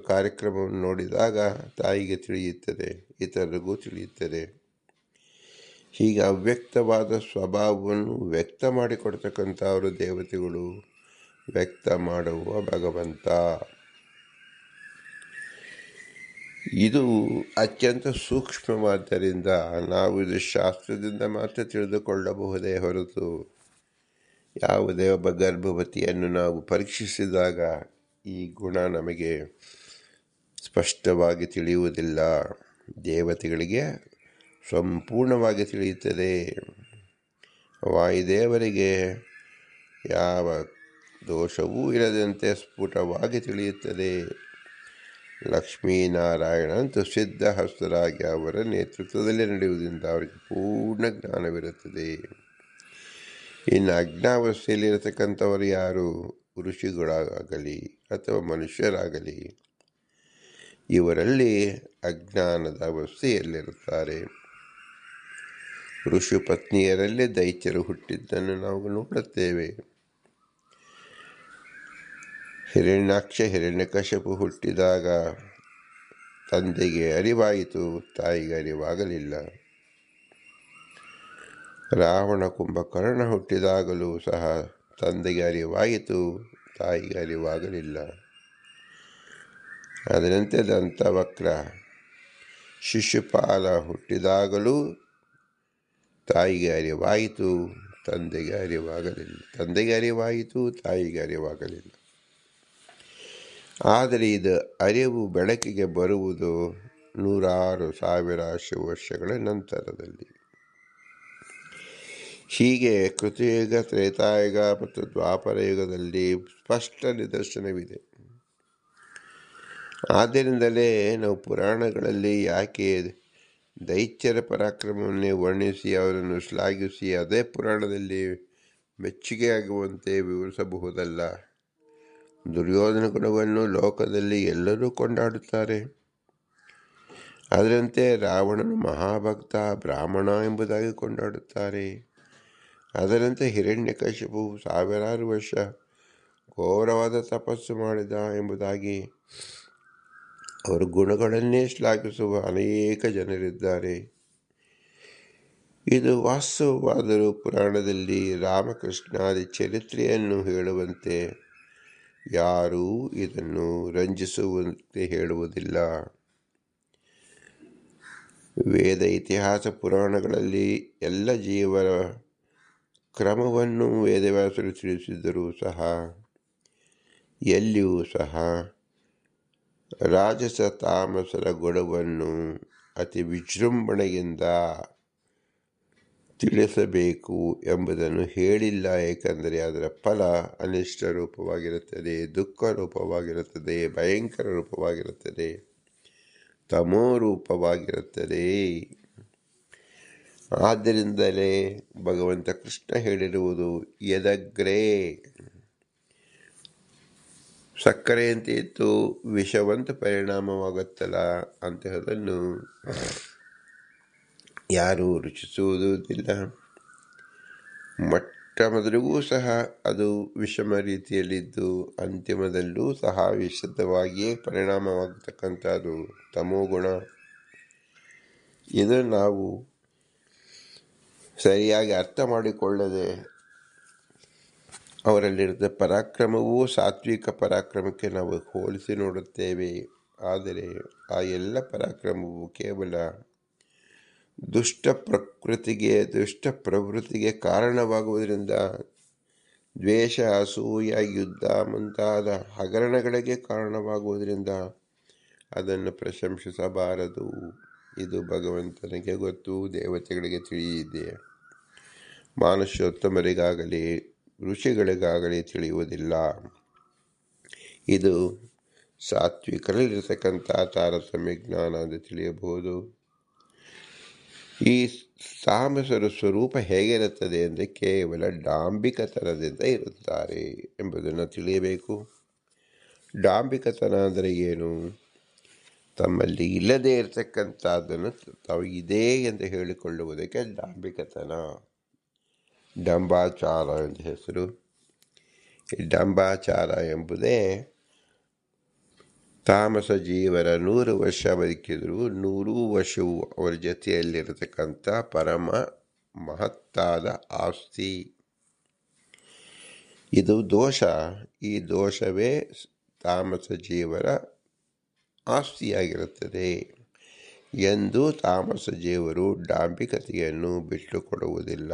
Speaker 1: ಕಾರ್ಯಕ್ರಮವನ್ನು ನೋಡಿದಾಗ ತಾಯಿಗೆ ತಿಳಿಯುತ್ತದೆ, ಇತರರಿಗೂ ತಿಳಿಯುತ್ತದೆ. ಹೀಗೆ ಅವ್ಯಕ್ತವಾದ ಸ್ವಭಾವವನ್ನು ವ್ಯಕ್ತ ಮಾಡಿಕೊಡ್ತಕ್ಕಂಥವರು ದೇವತೆಗಳು, ವ್ಯಕ್ತ ಮಾಡುವ ಭಗವಂತ. ಇದು ಅತ್ಯಂತ ಸೂಕ್ಷ್ಮವಾದ್ದರಿಂದ ನಾವು ಇದು ಶಾಸ್ತ್ರದಿಂದ ಮಾತ್ರ ತಿಳಿದುಕೊಳ್ಳಬಹುದೇ ಹೊರತು ಯಾವುದೇ ಒಬ್ಬ ಗರ್ಭವತಿಯನ್ನು ನಾವು ಪರೀಕ್ಷಿಸಿದಾಗ ಈ ಗುಣ ನಮಗೆ ಸ್ಪಷ್ಟವಾಗಿ ತಿಳಿಯುವುದಿಲ್ಲ. ದೇವತೆಗಳಿಗೆ ಸಂಪೂರ್ಣವಾಗಿ ತಿಳಿಯುತ್ತದೆ. ವಾಯುದೇವರಿಗೆ ಯಾವ ದೋಷವೂ ಇರದಂತೆ ಸ್ಫುಟವಾಗಿ ತಿಳಿಯುತ್ತದೆ. ಲಕ್ಷ್ಮೀನಾರಾಯಣ ಅಂತೂ ಸಿದ್ಧಹಸ್ತರಾಗಿ ಅವರ ನೇತೃತ್ವದಲ್ಲಿ ನಡೆಯುವುದರಿಂದ ಅವರಿಗೆ ಪೂರ್ಣ ಜ್ಞಾನವಿರುತ್ತದೆ. ಇನ್ನು ಅಜ್ಞಾವಸ್ಥೆಯಲ್ಲಿರತಕ್ಕಂಥವರು ಯಾರು? ಋಷಿಗಳಾಗಲಿ ಅಥವಾ ಮನುಷ್ಯರಾಗಲಿ, ಇವರಲ್ಲಿ ಅಜ್ಞಾನದ ಅವಸ್ಥೆಯಲ್ಲಿರುತ್ತಾರೆ. ಋಷಿ ಪತ್ನಿಯರಲ್ಲೇ ದೈತ್ಯರು ಹುಟ್ಟಿದ್ದನ್ನು ನಾವು ನೋಡುತ್ತೇವೆ. ಹಿರಣ್ಯಕಶಿಪು ಹುಟ್ಟಿದಾಗ ತಂದೆಗೆ ಅರಿವಾಯಿತು, ತಾಯಿಗೆ ಅರಿವಾಗಲಿಲ್ಲ. ರಾವಣ ಕುಂಭಕರ್ಣ ಹುಟ್ಟಿದಾಗಲೂ ಸಹ ತಂದೆಗೆ ಅರಿವಾಯಿತು, ತಾಯಿಗೆ ಅರಿವಾಗಲಿಲ್ಲ. ಅದರಂತೆ ದಂತವಕ್ರ ಶಿಶುಪಾಲ ಹುಟ್ಟಿದಾಗಲೂ ತಾಯಿಗೆ ಅರಿವಾಯಿತು, ತಂದೆಗೆ ಅರಿವಾಗಲಿಲ್ಲ. ತಂದೆಗೆ ಅರಿವಾಯಿತು, ತಾಯಿಗೆ ಅರಿವಾಗಲಿಲ್ಲ. ಆದರೆ ಇದು ಅರಿವು ಬೆಳಕಿಗೆ ಬರುವುದು ನೂರಾರು ಸಾವಿರ ವರ್ಷಗಳ ನಂತರದಲ್ಲಿ. ಹೀಗೆ ಕೃತಯುಗ, ತ್ರೇತಾಯುಗ ಮತ್ತು ದ್ವಾಪರ ಯುಗದಲ್ಲಿ ಸ್ಪಷ್ಟ ನಿದರ್ಶನವಿದೆ. ಆದ್ದರಿಂದಲೇ ನಾವು ಪುರಾಣಗಳಲ್ಲಿ ಯಾಕೆ ದೈತ್ಯರ ಪರಾಕ್ರಮವನ್ನೇ ವರ್ಣಿಸಿ ಅವರನ್ನು ಶ್ಲಾಘಿಸಿ ಅದೇ ಪುರಾಣದಲ್ಲಿ ಮೆಚ್ಚುಗೆಯಾಗುವಂತೆ ವಿವರಿಸಬಹುದಲ್ಲ. ದುರ್ಯೋಧನ ಗುಣವನ್ನು ಲೋಕದಲ್ಲಿ ಎಲ್ಲರೂ ಕೊಂಡಾಡುತ್ತಾರೆ. ಅದರಂತೆ ರಾವಣನು ಮಹಾಭಕ್ತ, ಬ್ರಾಹ್ಮಣ ಎಂಬುದಾಗಿ ಕೊಂಡಾಡುತ್ತಾರೆ. ಅದರಂತೆ ಹಿರಣ್ಯಕಶಿಪು ಸಾವಿರಾರು ವರ್ಷ ಘೋರವಾದ ತಪಸ್ಸು ಮಾಡಿದ ಎಂಬುದಾಗಿ ಅವರ ಗುಣಗಳನ್ನೇ ಶ್ಲಾಘಿಸುವ ಅನೇಕ ಜನರಿದ್ದಾರೆ. ಇದು ವಾಸ್ತವವಾದರೂ ಪುರಾಣದಲ್ಲಿ ರಾಮಕೃಷ್ಣಾದಿ ಚರಿತ್ರೆಯನ್ನು ಹೇಳುವಂತೆ ಯಾರೂ ಇದನ್ನು ರಂಜಿಸುವಂತೆ ಹೇಳುವುದಿಲ್ಲ. ವೇದ, ಇತಿಹಾಸ, ಪುರಾಣಗಳಲ್ಲಿ ಎಲ್ಲ ಜೀವರ ಕ್ರಮವನ್ನು ವೇದವ್ಯಾಸರು ತಿಳಿಸಿದರೂ ಸಹ ಎಲ್ಲಿಯೂ ಸಹ ರಾಜಸ ತಾಮಸರ ಗುಣವನ್ನು ಅತಿ ವಿಜೃಂಭಣೆಯಿಂದ ತಿಳಿಸಬೇಕು ಎಂಬುದನ್ನು ಹೇಳಿಲ್ಲ. ಏಕೆಂದರೆ ಅದರ ಫಲ ಅನಿಷ್ಟ ರೂಪವಾಗಿರುತ್ತದೆ, ದುಃಖ ರೂಪವಾಗಿರುತ್ತದೆ, ಭಯಂಕರ ರೂಪವಾಗಿರುತ್ತದೆ, ತಮೋ ರೂಪವಾಗಿರುತ್ತದೆ. ಆದ್ದರಿಂದಲೇ ಭಗವಂತ ಕೃಷ್ಣ ಹೇಳಿರುವುದು ಯದಗ್ರೇ ಸಕ್ಕರೆಯಂತೆ ಇತ್ತು ವಿಷವಂತ ಪರಿಣಾಮವಾಗುತ್ತಲ್ಲ, ಅಂತಹದನ್ನು ಯಾರೂ ರುಚಿಸುವುದಿಲ್ಲ. ಮೊಟ್ಟ ಮೊದಲಿಗೂ ಸಹ ಅದು ವಿಷಮ ರೀತಿಯಲ್ಲಿದ್ದು ಅಂತಿಮದಲ್ಲೂ ಸಹ ವಿಷದವಾಗಿಯೇ ಪರಿಣಾಮವಾಗತಕ್ಕಂಥದ್ದು ತಮೋಗುಣ. ಇದು ನಾವು ಸರಿಯಾಗಿ ಅರ್ಥ ಮಾಡಿಕೊಳ್ಳದೆ ಅವರಲ್ಲಿರುವ ಪರಾಕ್ರಮವೂ ಸಾತ್ವಿಕ ಪರಾಕ್ರಮಕ್ಕೆ ನಾವು ಹೋಲಿಸಿ ನೋಡುತ್ತೇವೆ. ಆದರೆ ಆ ಎಲ್ಲ ಪರಾಕ್ರಮವು ಕೇವಲ ದುಷ್ಟ ಪ್ರವೃತ್ತಿಗೆ ಕಾರಣವಾಗುವುದರಿಂದ, ದ್ವೇಷ, ಅಸೂಯ, ಯುದ್ಧ ಮುಂತಾದ ಹಗರಣಗಳಿಗೆ ಕಾರಣವಾಗುವುದರಿಂದ ಅದನ್ನು ಪ್ರಶಂಸಿಸಬಾರದು. ಇದು ಭಗವಂತನಿಗೆ ಗೊತ್ತು, ದೇವತೆಗಳಿಗೆ ತಿಳಿದಿದೆ. ಮನುಷ್ಯೋತ್ತಮರಿಗಾಗಲಿ ಋಷಿಗಳಿಗಾಗಲಿ ತಿಳಿಯುವುದಿಲ್ಲ. ಇದು ಸಾತ್ವಿಕರಲ್ಲಿರತಕ್ಕಂಥ ತಾರತಮ್ಯ ಜ್ಞಾನ ಎಂದು ತಿಳಿಯಬಹುದು. ಈ ತಾಮಸರ ಸ್ವರೂಪ ಹೇಗಿರುತ್ತದೆ ಅಂದರೆ ಕೇವಲ ಡಾಂಬಿಕತನದಿಂದ ಇರುತ್ತಾರೆ ಎಂಬುದನ್ನು ತಿಳಿಯಬೇಕು. ಡಾಂಬಿಕತನ ಅಂದರೆ ಏನು? ತಮ್ಮಲ್ಲಿ ಇಲ್ಲದೇ ಇರತಕ್ಕಂಥದ್ದನ್ನು ತಾವು ಇದೆ ಎಂದು ಹೇಳಿಕೊಳ್ಳುವುದಕ್ಕೆ ಡಾಂಬಿಕತನ, ಡಂಬಾಚಾರ ಎಂದು ಹೆಸರು. ಈ ಡಂಬಾಚಾರ ಎಂಬುದೇ ತಾಮಸ ಜೀವರ 100 ವರ್ಷ ಬದುಕಿದ್ರು 100 ವರ್ಷವೂ ಅವರ ಜೊತೆಯಲ್ಲಿರತಕ್ಕಂಥ ಪರಮ ಮಹತ್ತಾದ ಆಸ್ತಿ. ಇದು ದೋಷ. ಈ ದೋಷವೇ ತಾಮಸ ಜೀವರ ಆಸ್ತಿಯಾಗಿರುತ್ತದೆ ಎಂದು ತಾಮಸ ಜೀವರು ಡಾಂಬಿಕತೆಯನ್ನು ಬಿಟ್ಟುಕೊಡುವುದಿಲ್ಲ.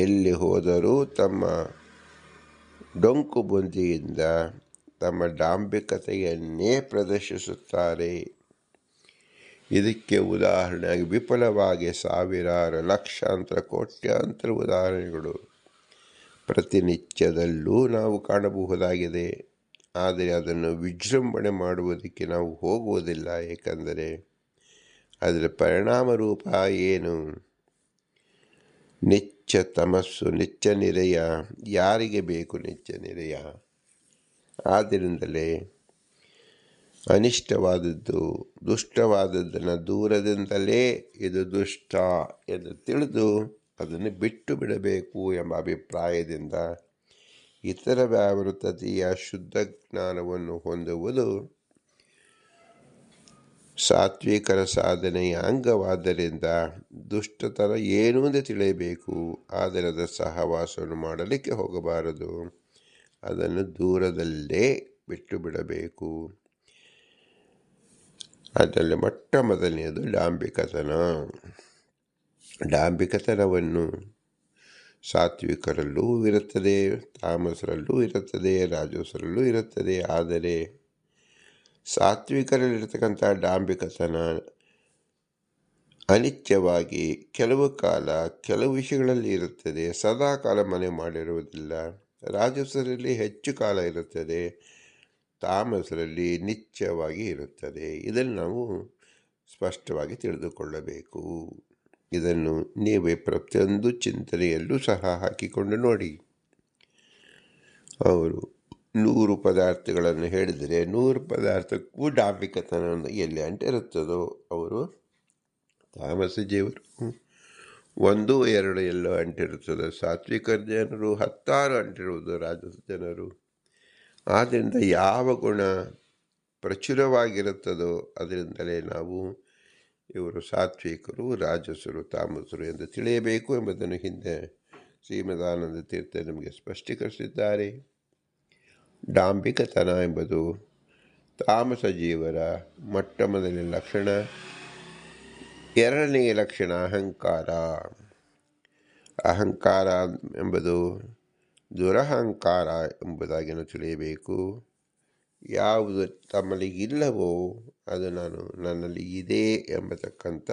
Speaker 1: ಎಲ್ಲಿ ಹೋದರೂ ತಮ್ಮ ಡೊಂಕು ಬುದ್ಧಿಯಿಂದ ತಮ್ಮ ಡಾಂಬಿಕತೆಯನ್ನೇ ಪ್ರದರ್ಶಿಸುತ್ತಾರೆ. ಇದಕ್ಕೆ ಉದಾಹರಣೆಯಾಗಿ ವಿಪುಲವಾಗಿ ಸಾವಿರಾರು ಲಕ್ಷಾಂತರ ಕೋಟ್ಯಾಂತರ ಉದಾಹರಣೆಗಳು ಪ್ರತಿನಿತ್ಯದಲ್ಲೂ ನಾವು ಕಾಣಬಹುದಾಗಿದೆ. ಆದರೆ ಅದನ್ನು ವಿಜೃಂಭಣೆ ಮಾಡುವುದಕ್ಕೆ ನಾವು ಹೋಗುವುದಿಲ್ಲ. ಏಕೆಂದರೆ ಅದರ ಪರಿಣಾಮ ರೂಪ ಏನು? ನಿತ್ಯ ತಮಸ್ಸು, ನಿತ್ಯ ನಿರಯ. ಯಾರಿಗೆ ಬೇಕು ನಿತ್ಯ ನಿರಯ? ಆದ್ದರಿಂದಲೇ ಅನಿಷ್ಟವಾದದ್ದು, ದುಷ್ಟವಾದದ್ದನ್ನು ದೂರದಿಂದಲೇ ಇದು ದುಷ್ಟ ಎಂದು ತಿಳಿದು ಅದನ್ನು ಬಿಟ್ಟು ಬಿಡಬೇಕು ಎಂಬ ಅಭಿಪ್ರಾಯದಿಂದ ಇತರ ವ್ಯಾವೃತತೆಯ ಶುದ್ಧ ಜ್ಞಾನವನ್ನು ಹೊಂದುವುದು ಸಾತ್ವಿಕರ ಸಾಧನೆಯ ಅಂಗವಾದ್ದರಿಂದ ದುಷ್ಟತನ ಏನೂ ಎಂದು ತಿಳಿಯಬೇಕು. ಆದರೆ ಅದರ ಸಹವಾಸವನ್ನು ಮಾಡಲಿಕ್ಕೆ ಹೋಗಬಾರದು. ಅದನ್ನು ದೂರದಲ್ಲೇ ಬಿಟ್ಟು ಬಿಡಬೇಕು. ಅದರಲ್ಲಿ ಮೊದಲನೆಯದು ಡಾಂಬಿಕತನ. ಡಾಂಬಿಕತನವನ್ನು ಸಾತ್ವಿಕರಲ್ಲೂ ಇರುತ್ತದೆ, ತಾಮಸರಲ್ಲೂ ಇರುತ್ತದೆ, ರಾಜಸರಲ್ಲೂ ಇರುತ್ತದೆ. ಆದರೆ ಸಾತ್ವಿಕರಲ್ಲಿರ್ತಕ್ಕಂಥ ಡಾಂಬಿಕತನ ಅನಿತ್ಯವಾಗಿ ಕೆಲವು ಕಾಲ ಕೆಲವು ವಿಷಯಗಳಲ್ಲಿ ಇರುತ್ತದೆ, ಸದಾ ಕಾಲ ಮನೆ ಮಾಡಿರುವುದಿಲ್ಲ. ರಾಜಸರಲ್ಲಿ ಹೆಚ್ಚು ಕಾಲ ಇರುತ್ತದೆ, ತಾಮಸರಲ್ಲಿ ನಿತ್ಯವಾಗಿ ಇರುತ್ತದೆ. ಇದನ್ನು ನಾವು ಸ್ಪಷ್ಟವಾಗಿ ತಿಳಿದುಕೊಳ್ಳಬೇಕು. ಇದನ್ನು ನೀವೇ ಪ್ರತಿಯೊಂದು ಚಿಂತನೆಯಲ್ಲೂ ಸಹ ಹಾಕಿಕೊಂಡು ನೋಡಿ. ಅವರು 100 ಪದಾರ್ಥಗಳನ್ನು ಹೇಳಿದರೆ 100 ಪದಾರ್ಥಕ್ಕೂ ಡಾಂಬಿಕತನ ಎಲ್ಲಿ ಅಂಟಿರುತ್ತದೋ ಅವರು ತಾಮಸ ಜೀವರು 1, 2 ಎಲ್ಲೋ ಅಂಟಿರುತ್ತದೆ. ಸಾತ್ವಿಕ ಜನರು 10 ಅಂಟಿರುವುದು ರಾಜಸ ಜನರು. ಆದ್ದರಿಂದ ಯಾವ ಗುಣ ಪ್ರಚುರವಾಗಿರುತ್ತದೋ ಅದರಿಂದಲೇ ನಾವು ಇವರು ಸಾತ್ವಿಕರು, ರಾಜಸರು, ತಾಮಸರು ಎಂದು ತಿಳಿಯಬೇಕು ಎಂಬುದನ್ನು ಹಿಂದೆ ಶ್ರೀಮದಾನಂದ ತೀರ್ಥ ನಮಗೆ ಸ್ಪಷ್ಟೀಕರಿಸಿದ್ದಾರೆ. ಡಾಂಬಿಕತನ ಎಂಬುದು ತಾಮಸ ಜೀವರ ಮೊದಲನೇ ಲಕ್ಷಣ. ಎರಡನೆಯ ಲಕ್ಷಣ ಅಹಂಕಾರ. ಅಹಂಕಾರ ಎಂಬುದು ದುರಹಂಕಾರ ಎಂಬುದಾಗಿ ತಿಳಿಯಬೇಕು. ಯಾವುದು ತಮ್ಮಲ್ಲಿ ಇಲ್ಲವೋ ಅದು ನನ್ನಲ್ಲಿ ಇದೆ ಎಂಬತಕ್ಕಂಥ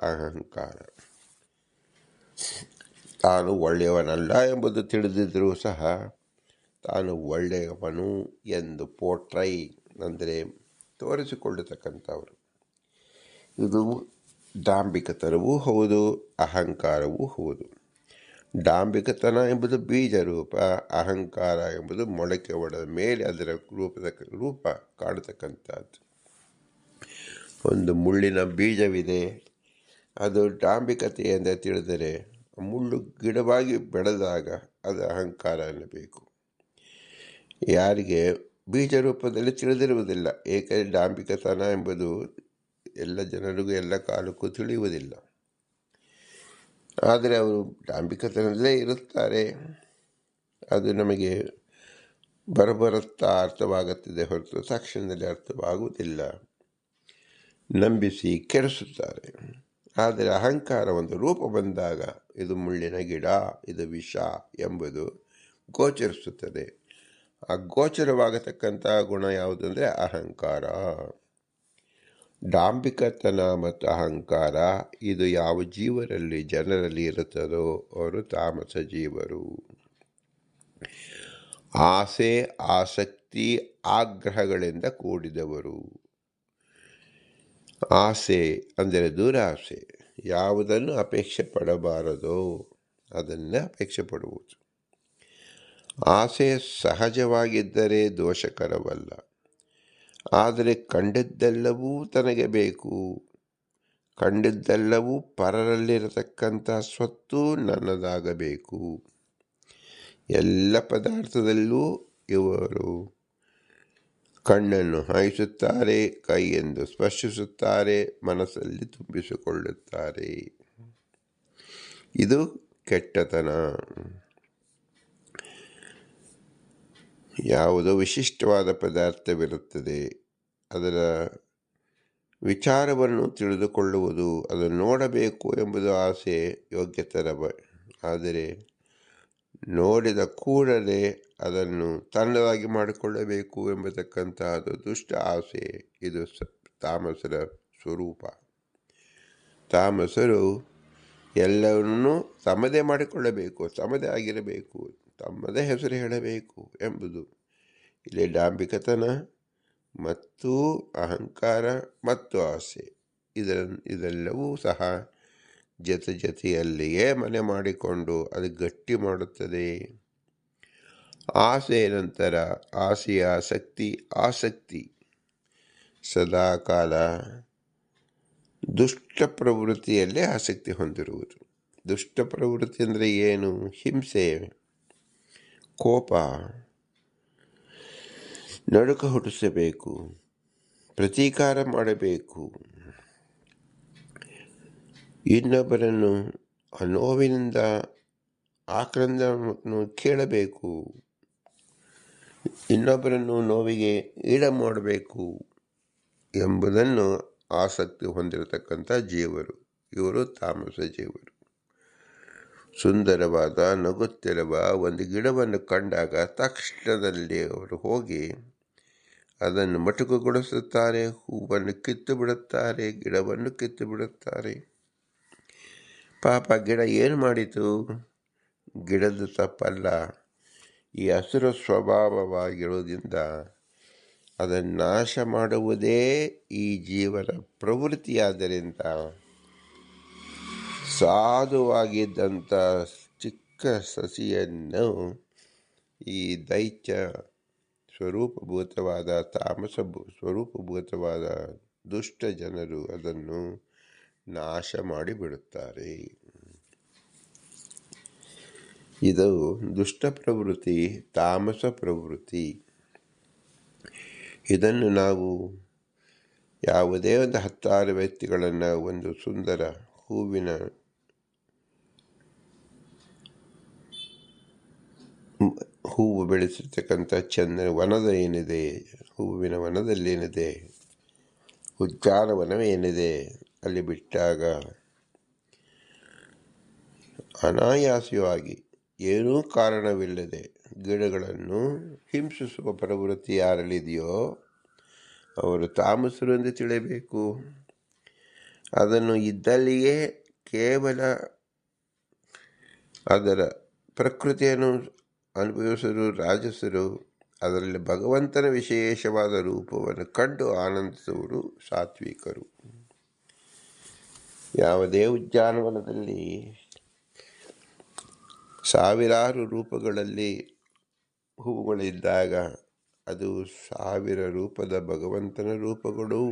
Speaker 1: ಅಹಂಕಾರ. ತಾನು ಒಳ್ಳೆಯವನಲ್ಲ ಎಂಬುದು ತಿಳಿದಿದ್ದರೂ ಸಹ ತಾನು ಒಳ್ಳೆಯವನು ಎಂದು ಪೋಟ್ರೈ ಅಂದರೆ ತೋರಿಸಿಕೊಳ್ಳತಕ್ಕಂಥವರು. ಇದು ಡಾಂಬಿಕತನವೂ ಹೌದು, ಅಹಂಕಾರವೂ ಹೌದು. ಡಾಂಬಿಕತನ ಎಂಬುದು ಬೀಜ ರೂಪ, ಅಹಂಕಾರ ಎಂಬುದು ಮೊಳಕೆ ಒಡೆದ ಮೇಲೆ ಅದರ ರೂಪ ಕಾಣತಕ್ಕಂಥದ್ದು. ಒಂದು ಮುಳ್ಳಿನ ಬೀಜವಿದೆ, ಅದು ಡಾಂಬಿಕತೆ ಎಂದು ತಿಳಿದರೆ ಮುಳ್ಳು ಗಿಡವಾಗಿ ಬೆಳೆದಾಗ ಅದು ಅಹಂಕಾರ ಅನ್ನಬೇಕು. ಯಾರಿಗೆ ಬೀಜ ರೂಪದಲ್ಲಿ ತಿಳಿದಿರುವುದಿಲ್ಲ. ಏಕೆಂದರೆ ಡಾಂಬಿಕತನ ಎಂಬುದು ಎಲ್ಲ ಜನರಿಗೂ ಎಲ್ಲ ಕಾಲಕ್ಕೂ ತಿಳಿಯುವುದಿಲ್ಲ. ಆದರೆ ಅವರು ಡಾಂಬಿಕತನದಲ್ಲೇ ಇರುತ್ತಾರೆ. ಅದು ನಮಗೆ ಬರಬರುತ್ತಾ ಅರ್ಥವಾಗುತ್ತದೆ ಹೊರತು ತಕ್ಷಣದಲ್ಲಿ ಅರ್ಥವಾಗುವುದಿಲ್ಲ. ನಂಬಿಸಿ ಕೆಡಿಸುತ್ತಾರೆ. ಆದರೆ ಅಹಂಕಾರ ಒಂದು ರೂಪ ಬಂದಾಗ ಇದು ಮುಳ್ಳಿನ ಗಿಡ, ಇದು ವಿಷ ಎಂಬುದು ಗೋಚರಿಸುತ್ತದೆ. ಆ ಗೋಚರವಾಗತಕ್ಕಂಥ ಗುಣ ಯಾವುದಂದರೆ ಅಹಂಕಾರ. ಡಾಂಬಿಕತನ ಮತ್ತು ಅಹಂಕಾರ ಇದು ಯಾವ ಜೀವರಲ್ಲಿ ಜನರಲ್ಲಿ ಇರುತ್ತದೋ ಅವರು ತಾಮಸ ಜೀವರು. ಆಸೆ, ಆಸಕ್ತಿ, ಆಗ್ರಹಗಳಿಂದ ಕೂಡಿದವರು. ಆಸೆ ಅಂದರೆ ದುರಾಸೆ. ಯಾವುದನ್ನು ಅಪೇಕ್ಷೆ ಪಡಬಾರದೋ ಅದನ್ನೇ ಅಪೇಕ್ಷೆ ಪಡುವುದು. ಆಸೆ ಸಹಜವಾಗಿದ್ದರೆ ದೋಷಕರವಲ್ಲ. ಆದರೆ ಕಂಡಿದ್ದೆಲ್ಲವೂ ತನಗೆ ಬೇಕು, ಕಂಡಿದ್ದೆಲ್ಲವೂ ಪರರಲ್ಲಿರತಕ್ಕಂಥ ಸ್ವತ್ತು ನನ್ನದಾಗಬೇಕು. ಎಲ್ಲ ಪದಾರ್ಥದಲ್ಲೂ ಇವರು ಕಣ್ಣನ್ನು ಹಾಯಿಸುತ್ತಾರೆ, ಕೈಯೆಂದು ಸ್ಪರ್ಶಿಸುತ್ತಾರೆ, ಮನಸ್ಸಲ್ಲಿ ತುಂಬಿಸಿಕೊಳ್ಳುತ್ತಾರೆ. ಇದು ಕೆಟ್ಟತನ. ಯಾವುದೋ ವಿಶಿಷ್ಟವಾದ ಪದಾರ್ಥವಿರುತ್ತದೆ, ಅದರ ವಿಚಾರವನ್ನು ತಿಳಿದುಕೊಳ್ಳುವುದು, ಅದನ್ನು ನೋಡಬೇಕು ಎಂಬುದು ಆಸೆ, ಯೋಗ್ಯತರ. ಆದರೆ ನೋಡಿದ ಕೂಡಲೇ ಅದನ್ನು ತನ್ನದಾಗಿ ಮಾಡಿಕೊಳ್ಳಬೇಕು ಎಂಬತಕ್ಕಂತಹದ್ದು ದುಷ್ಟ ಆಸೆ. ಇದು ತಾಮಸರ ಸ್ವರೂಪ. ತಾಮಸರು ಎಲ್ಲವನ್ನೂ ತಮ್ಮದೇ ಮಾಡಿಕೊಳ್ಳಬೇಕು, ತಮ್ಮದೇ ಆಗಿರಬೇಕು, ತಮ್ಮದೇ ಹೆಸರು ಹೇಳಬೇಕು ಎಂಬುದು. ಇಲ್ಲಿ ಡಾಂಬಿಕತನ ಮತ್ತು ಅಹಂಕಾರ ಮತ್ತು ಆಸೆ ಇದೆಲ್ಲವೂ ಸಹ ಜೊತೆಯಲ್ಲಿಯೇ ಮನೆ ಮಾಡಿಕೊಂಡು ಅದು ಗಟ್ಟಿ ಮಾಡುತ್ತದೆ. ಆಸೆ ನಂತರ ಆಸೆಯ ಆಸಕ್ತಿ ಸದಾಕಾಲ ದುಷ್ಟ ಪ್ರವೃತ್ತಿಯಲ್ಲೇ ಆಸಕ್ತಿ ಹೊಂದಿರುವುದು. ದುಷ್ಟ ಪ್ರವೃತ್ತಿ ಅಂದರೆ ಏನು? ಹಿಂಸೆ, ಕೋಪ, ನಡುಕ ಹುಟ್ಟಿಸಬೇಕು, ಪ್ರತೀಕಾರ ಮಾಡಬೇಕು, ಇನ್ನೊಬ್ಬರನ್ನು ನೋವಿನಿಂದ ಆಕ್ರಂದನವನ್ನು ಕೇಳಬೇಕು, ಇನ್ನೊಬ್ಬರನ್ನು ನೋವಿಗೆ ಈಡ ಮಾಡಬೇಕು ಎಂಬುದನ್ನು ಆಸಕ್ತಿ ಹೊಂದಿರತಕ್ಕಂಥ ಜೀವರು. ಇವರು ತಾಮಸ ಜೀವರು. ಸುಂದರವಾದ ನಗುತ್ತಿರುವ ಒಂದು ಗಿಡವನ್ನು ಕಂಡಾಗ ತಕ್ಷಣದಲ್ಲಿ ಅವರು ಹೋಗಿ ಅದನ್ನು ಮಟುಕುಗೊಳಿಸುತ್ತಾರೆ, ಹೂವನ್ನು ಕಿತ್ತು ಬಿಡುತ್ತಾರೆ, ಗಿಡವನ್ನು ಕಿತ್ತು ಬಿಡುತ್ತಾರೆ. ಪಾಪ ಗಿಡ ಏನು ಮಾಡಿತು? ಗಿಡದ ತಪ್ಪಲ್ಲ. ಈ ಅಸುರ ಸ್ವಭಾವವಾಗಿರುವುದರಿಂದ ಅದನ್ನು ನಾಶ ಮಾಡುವುದೇ ಈ ಜೀವನ ಪ್ರವೃತ್ತಿಯಾದ್ದರಿಂದ ಸಾಧುವಾಗಿದ್ದಂಥ ಚಿಕ್ಕ ಸಸಿಯನ್ನು ಈ ದೈತ್ಯ ಸ್ವರೂಪಭೂತವಾದ ತಾಮಸ ಸ್ವರೂಪಭೂತವಾದ ದುಷ್ಟ ಜನರು ಅದನ್ನು ನಾಶ ಮಾಡಿಬಿಡುತ್ತಾರೆ. ಇದು ದುಷ್ಟ ಪ್ರವೃತ್ತಿ, ತಾಮಸ ಪ್ರವೃತ್ತಿ. ಇದನ್ನು ನಾವು ಯಾವುದೇ ಒಂದು 10 ವ್ಯಕ್ತಿಗಳನ್ನು ಒಂದು ಸುಂದರ ಹೂವು ಬೆಳೆಸಿರ್ತಕ್ಕಂಥ ವನದ ಏನಿದೆ, ಹೂವಿನ ವನದಲ್ಲೇನಿದೆ, ಉದ್ಯಾನವನವೇನಿದೆ, ಅಲ್ಲಿ ಬಿಟ್ಟಾಗ ಅನಾಯಾಸವಾಗಿ ಏನೂ ಕಾರಣವಿಲ್ಲದೆ ಗಿಡಗಳನ್ನು ಹಿಂಸಿಸುವ ಪ್ರವೃತ್ತಿ ಯಾರಲ್ಲಿದೆಯೋ ಅವರು ತಾಮಸರು ಎಂದು ತಿಳಿಯಬೇಕು. ಅದನ್ನು ಇದ್ದಲ್ಲಿಯೇ ಕೇವಲ ಅದರ ಪ್ರಕೃತಿಯನ್ನು ಅನುಭವಿಸಲು ರಾಜಸರು, ಅದರಲ್ಲಿ ಭಗವಂತನ ವಿಶೇಷವಾದ ರೂಪವನ್ನು ಕಂಡು ಆನಂದಿಸುವರು ಸಾತ್ವಿಕರು. ಯಾವುದೇ ಉದ್ಯಾನವನದಲ್ಲಿ ಸಾವಿರಾರು ರೂಪಗಳಲ್ಲಿ ಹೂವುಗಳಿದ್ದಾಗ ಅದು 1000 ರೂಪದ ಭಗವಂತನ ರೂಪಗಳು